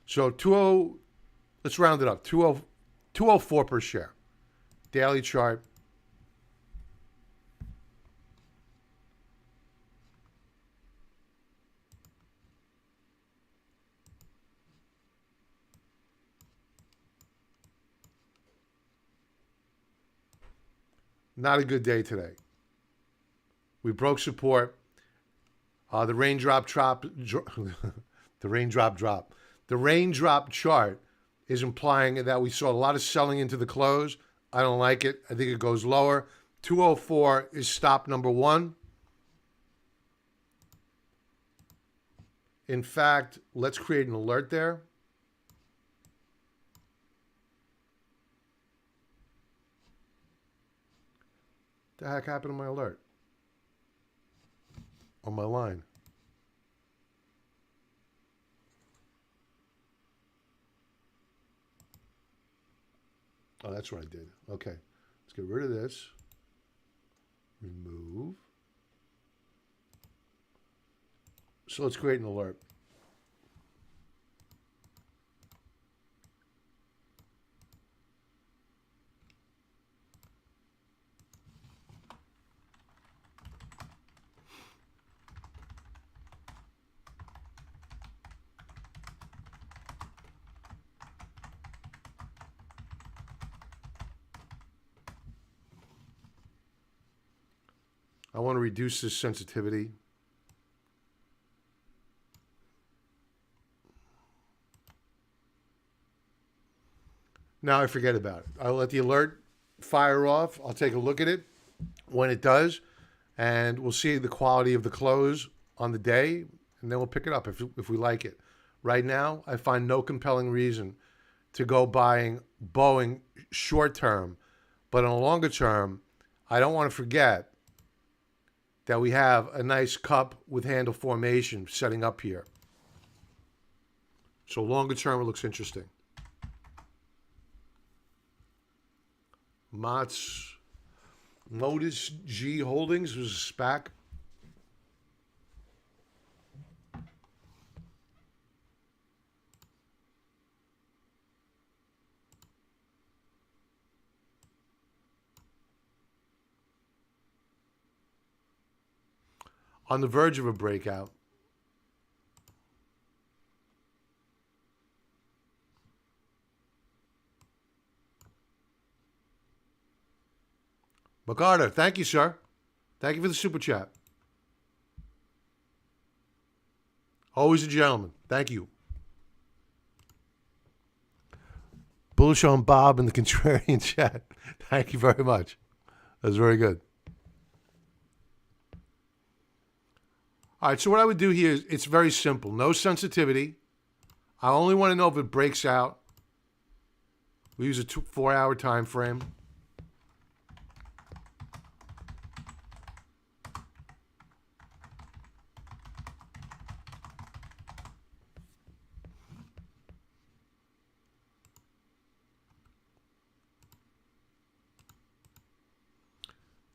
So 20, let's round it up. 204 per share. Daily chart. Not a good day today. We broke support. The raindrop drop. The raindrop drop. The raindrop chart is implying that we saw a lot of selling into the close. I don't like it. I think it goes lower. 204 is stop number one. In fact, let's create an alert there. The heck happened to my alert? On my line. Oh, that's what I did. Okay. Let's get rid of this. Remove. So let's create an alert. I want to reduce this sensitivity. Now I forget about it. I'll let the alert fire off. I'll take a look at it when it does, and we'll see the quality of the close on the day, and then we'll pick it up if we like it. Right now, I find no compelling reason to go buying Boeing short term, but on a longer term, I don't want to forget that we have a nice cup with handle formation setting up here. So longer term, it looks interesting. Modus G Holdings was a SPAC. On the verge of a breakout. McCarter, thank you, sir. Thank you for the super chat. Always a gentleman. Thank you. Bullish on Bob in the contrarian chat. Thank you very much. That was very good. All right, so what I would do here is it's very simple. No sensitivity. I only want to know if it breaks out. We use a 4-hour time frame.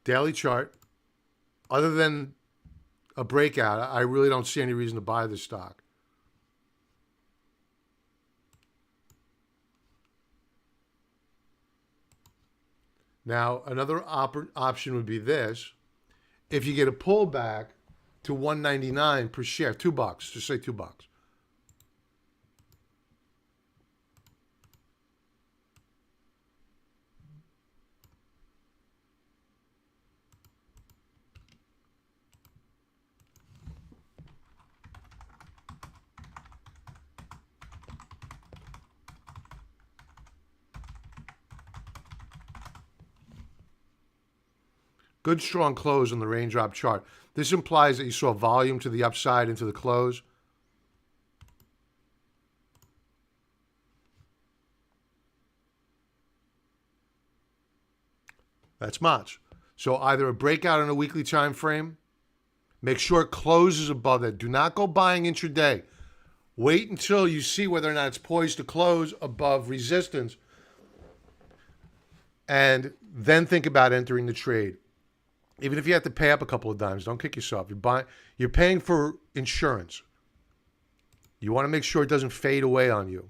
Daily chart. Other than a breakout, I really don't see any reason to buy this stock. Now, another option would be this. If you get a pullback to $1.99 per share, $2, just say $2. Good strong close on the raindrop chart. This implies that you saw volume to the upside into the close. That's March. So either a breakout on a weekly time frame, make sure it closes above it. Do not go buying intraday. Wait until you see whether or not it's poised to close above resistance, and then think about entering the trade. Even if you have to pay up a couple of dimes, don't kick yourself. You're paying for insurance. You want to make sure it doesn't fade away on you.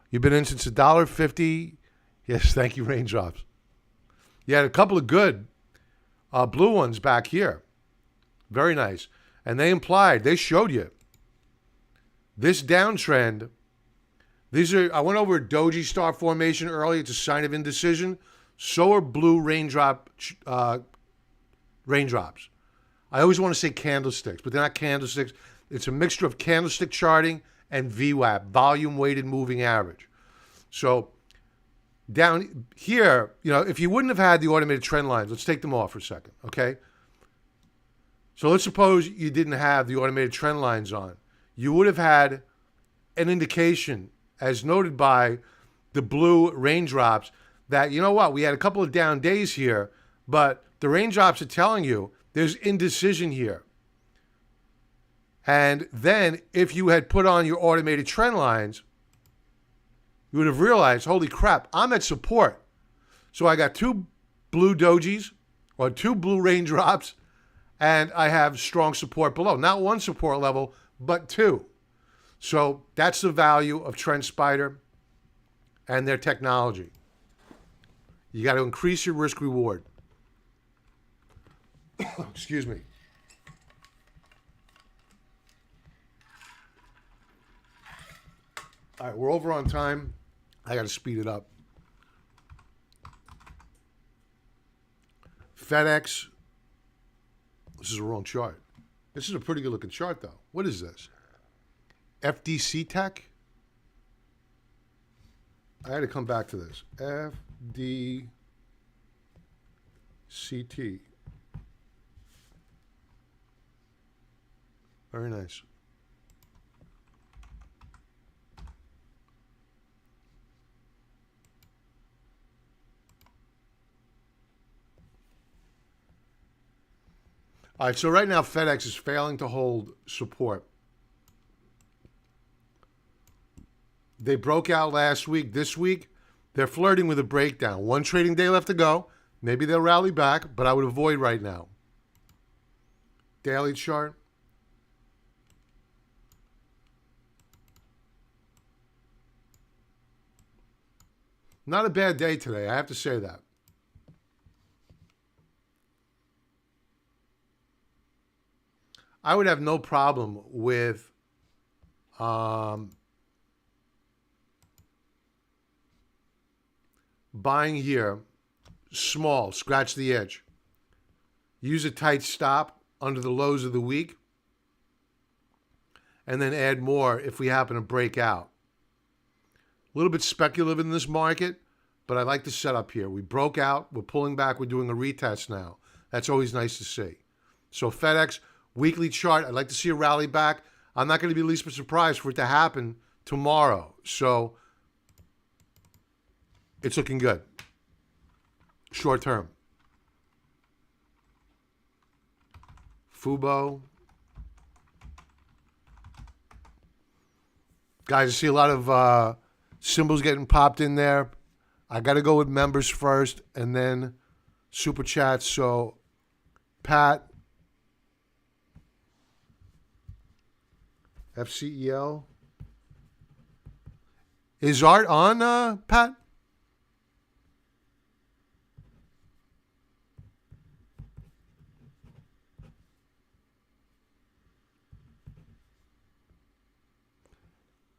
You've been in since $1.50. Yes, thank you, Raindrops. You had a couple of good blue ones back here. Very nice. And they showed you this downtrend. I went over a doji star formation earlier. It's a sign of indecision. So are blue raindrops. I always want to say candlesticks, but they're not candlesticks. It's a mixture of candlestick charting and VWAP, volume weighted moving average. So Down here, if you wouldn't have had the automated trend lines, let's take them off for a second, okay? So let's suppose you didn't have the automated trend lines on. You would have had an indication, as noted by the blue raindrops, that, you know what, we had a couple of down days here, but the raindrops are telling you there's indecision here. And then if you had put on your automated trend lines, you would have realized, holy crap, I'm at support. So I got two blue dojis or two blue raindrops, and I have strong support below. Not one support level, but two. So that's the value of TrendSpider and their technology. You got to increase your risk reward. Excuse me. All right, we're over on time. I got to speed it up. FedEx. This is the wrong chart. This is a pretty good looking chart, though. What is this? FDC Tech? I had to come back to this. FDCT. Very nice. All right, so right now FedEx is failing to hold support. They broke out last week. This week, they're flirting with a breakdown. One trading day left to go. Maybe they'll rally back, but I would avoid right now. Daily chart. Not a bad day today, I have to say that. I would have no problem with buying here, small, scratch the edge. Use a tight stop under the lows of the week, and then add more if we happen to break out. A little bit speculative in this market, but I like the setup here. We broke out, we're pulling back, we're doing a retest now. That's always nice to see. So FedEx, weekly chart, I'd like to see a rally back. I'm not going to be least bit surprised for it to happen tomorrow. So it's looking good. Short term. Fubo. Guys, I see a lot of symbols getting popped in there. I got to go with members first and then super chats. So Pat, FCEL. Is Art on, Pat?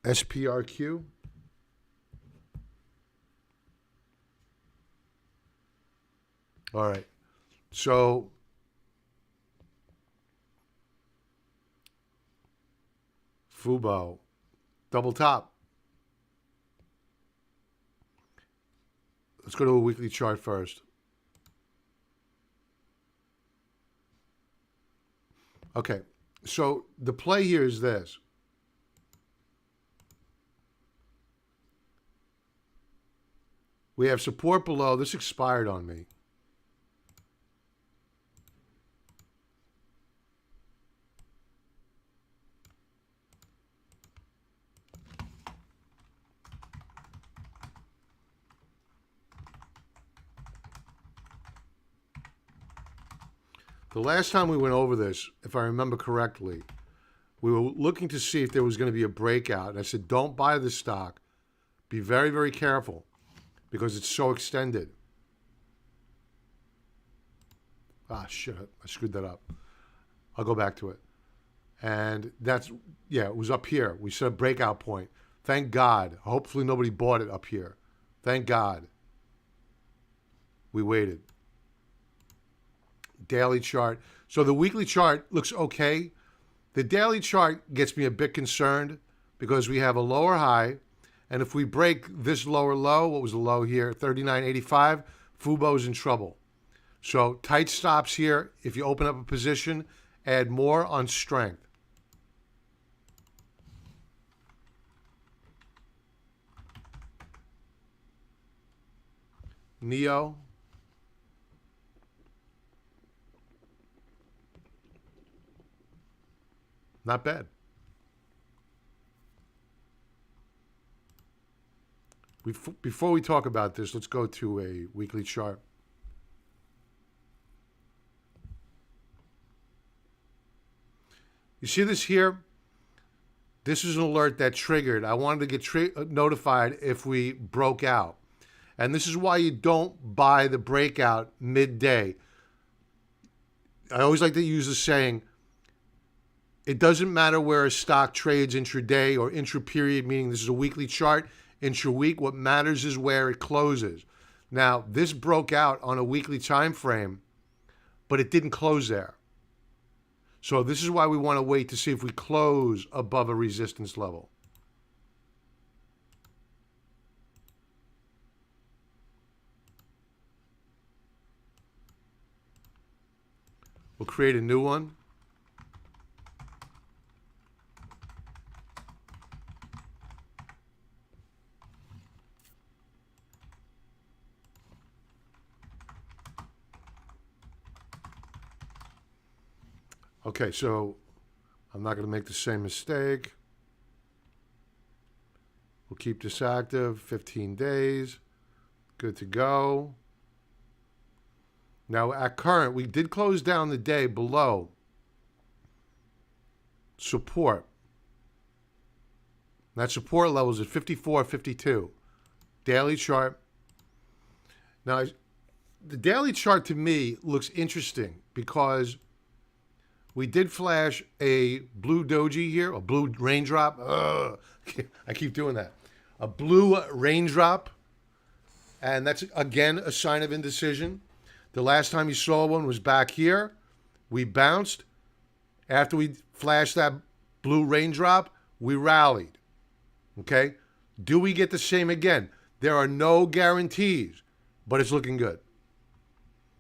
SPRQ. All right. So Fubo, double top. Let's go to a weekly chart first. Okay, so the play here is this. We have support below. This expired on me. The last time we went over this, if I remember correctly, we were looking to see if there was going to be a breakout. And I said, don't buy this stock. Be very, very careful because it's so extended. Ah, shit. I screwed that up. I'll go back to it. And that's, yeah, it was up here. We set a breakout point. Thank God. Hopefully nobody bought it up here. Thank God. We waited. Daily chart. So the weekly chart looks okay. The daily chart gets me a bit concerned because we have a lower high And if we break this lower low, what was the low here? 39.85, Fubo's in trouble. So tight stops here. If you open up a position, add more on strength. Neo. Not bad. Before we talk about this, let's go to a weekly chart. You see this here? This is an alert that triggered. I wanted to get notified if we broke out. And this is why you don't buy the breakout midday. I always like to use the saying, it doesn't matter where a stock trades intraday or intra-period, meaning this is a weekly chart, intra-week. What matters is where it closes. Now, this broke out on a weekly time frame, but it didn't close there. So this is why we want to wait to see if we close above a resistance level. We'll create a new one. Okay, so I'm not going to make the same mistake. We'll keep this active, 15 days. Good to go. Now, at current, we did close down the day below support. That support level is at 54.52. Daily chart. Now, the daily chart to me looks interesting because we did flash a blue doji here, a blue raindrop. Ugh, I keep doing that. A blue raindrop. And that's, again, a sign of indecision. The last time you saw one was back here. We bounced. After we flashed that blue raindrop, we rallied. Okay? Do we get the same again? There are no guarantees, but it's looking good.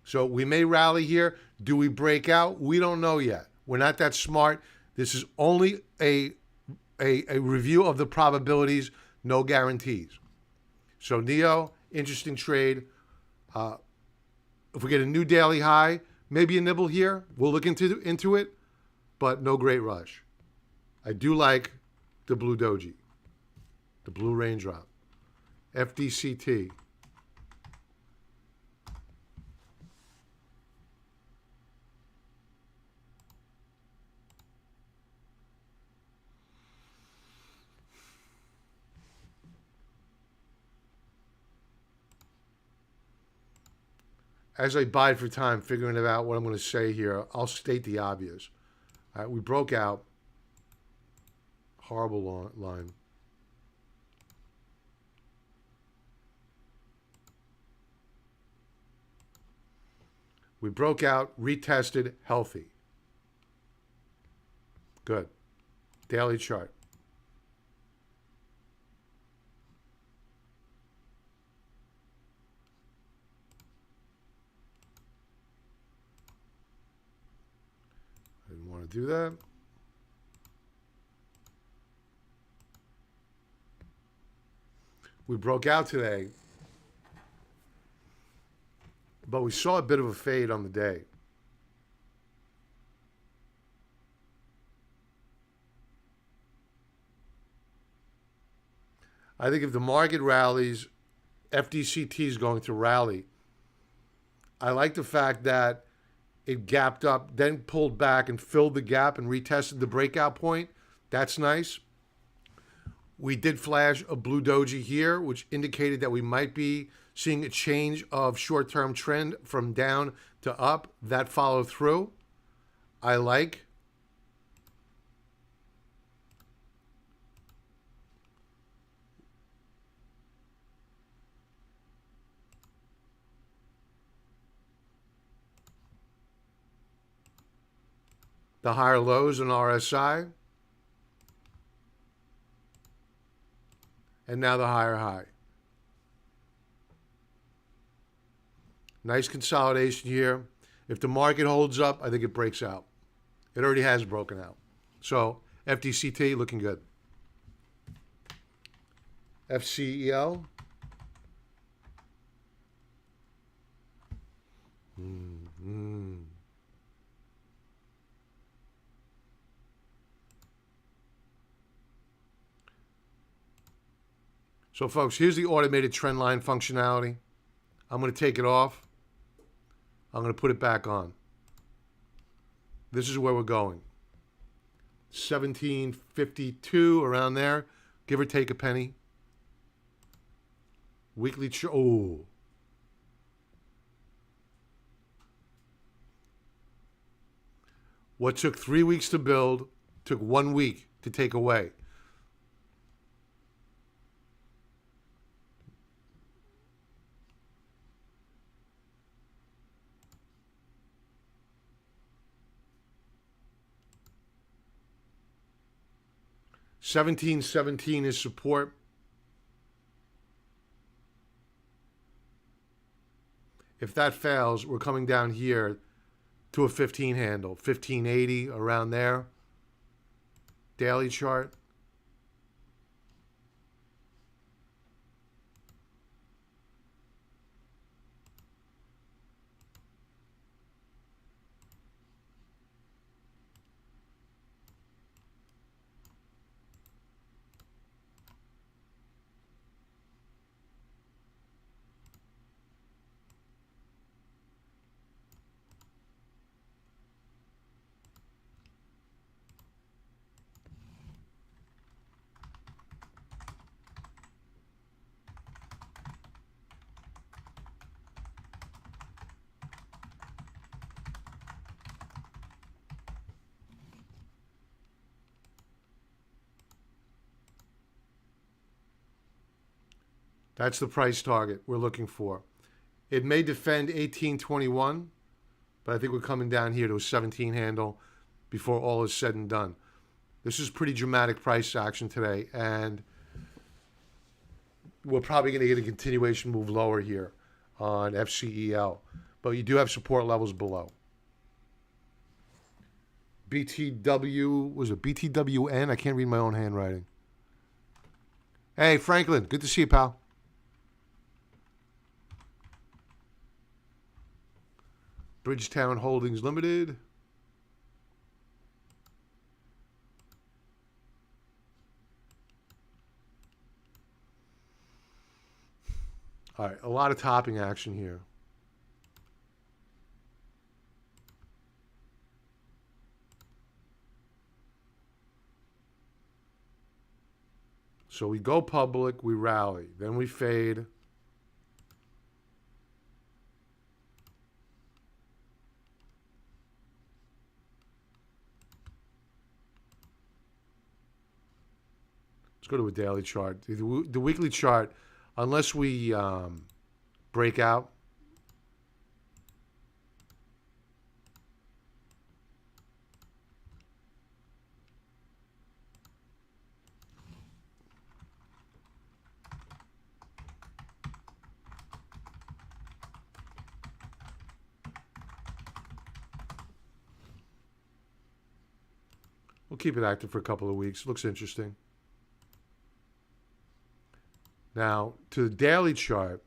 So we may rally here. Do we break out? We don't know yet. We're not that smart. This is only a review of the probabilities, no guarantees. So Neo, interesting trade. If we get a new daily high, maybe a nibble here. We'll look into it, but no great rush. I do like the blue doji, the blue raindrop, FDCT. As I bide for time figuring out what I'm going to say here, I'll state the obvious. All right, we broke out. Horrible line. We broke out, retested, healthy. Good. Daily chart. Want to do that. We broke out today, but we saw a bit of a fade on the day. I think if the market rallies, FDCT is going to rally. I like the fact that it gapped up, then pulled back and filled the gap and retested the breakout point. That's nice. We did flash a blue doji here, which indicated that we might be seeing a change of short-term trend from down to up. That followed through. I like. The higher lows in RSI. and now the higher high. Nice consolidation here. If the market holds up, I think it breaks out. It already has broken out. So FDCT looking good. FCEL. So folks, here's the automated trend line functionality. I'm going to take it off. I'm going to put it back on. This is where we're going. 1752, around there, give or take a penny. Weekly chart. Oh. What took 3 weeks to build took 1 week to take away. $17.17 is support. If that fails, we're coming down here to a 15 handle, 1580 around there. Daily chart. That's the price target we're looking for. It may defend 1821, but I think we're coming down here to a 17 handle before all is said and done. This is pretty dramatic price action today, and we're probably going to get a continuation move lower here on FCEL, but you do have support levels below. BTW, was it BTWN? I can't read my own handwriting. Hey, Franklin, good to see you, pal. Bridgetown Holdings Limited. All right, a lot of topping action here. So we go public, we rally, then we fade. Let's go to a daily chart. The weekly chart, unless we break out. We'll keep it active for a couple of weeks. Looks interesting. Now, to the daily chart,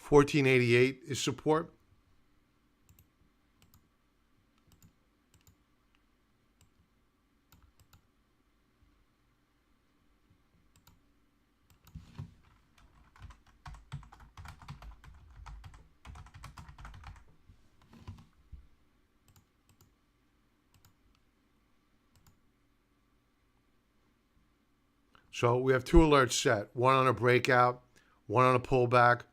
$14.88 is support. So we have two alerts set, one on a breakout, one on a pullback.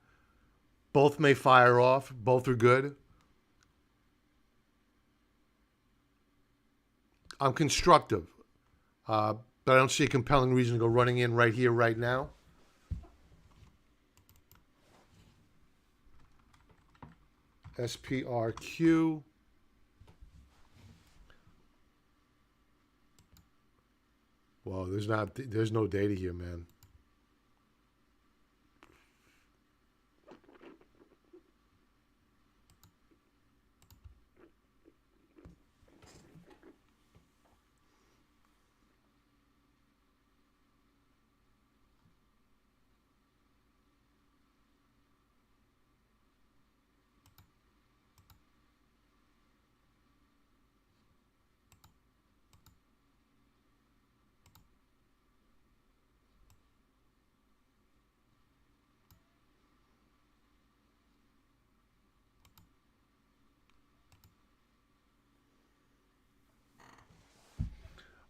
Both may fire off. Both are good. I'm constructive, but I don't see a compelling reason to go running in right here, right now. SPRQ. Well, there's no data here, man.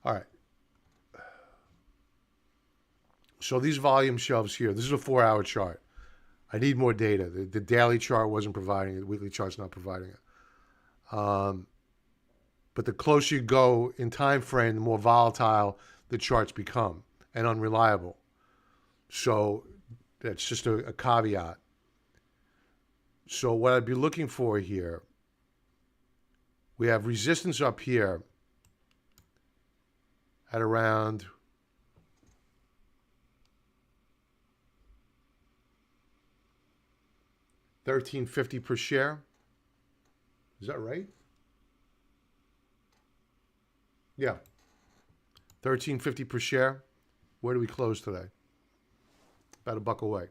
All right. So these volume shelves here, this is a 4-hour chart. I need more data. The daily chart wasn't providing it. The weekly chart's not providing it. But the closer you go in time frame, the more volatile the charts become and unreliable. So that's just a caveat. So what I'd be looking for here, we have resistance up here at around 13.50 per share. Is that right? Yeah. 13.50 per share. Where do we close today? About $1 away.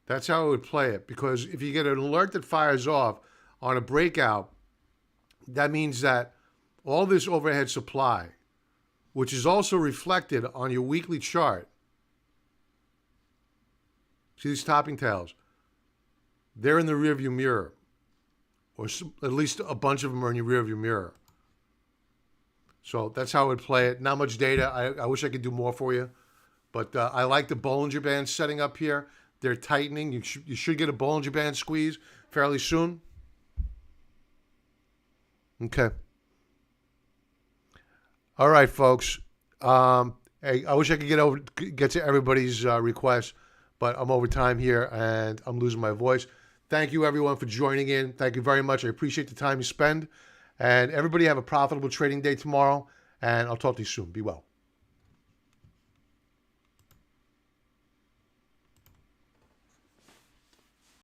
That's how I would play it, because if you get an alert that fires off on a breakout, that means that all this overhead supply, which is also reflected on your weekly chart, see these topping tails, they're in the rearview mirror, or at least a bunch of them are in your rearview mirror. So that's how I would play it. Not much data. I wish I could do more for you, but I like the Bollinger Band setting up here. They're tightening. You should get a Bollinger Band squeeze fairly soon. Okay. All right, folks. Hey, I wish I could get to everybody's requests, but I'm over time here and I'm losing my voice. Thank you, everyone, for joining in. Thank you very much. I appreciate the time you spend. And everybody have a profitable trading day tomorrow, and I'll talk to you soon. Be well.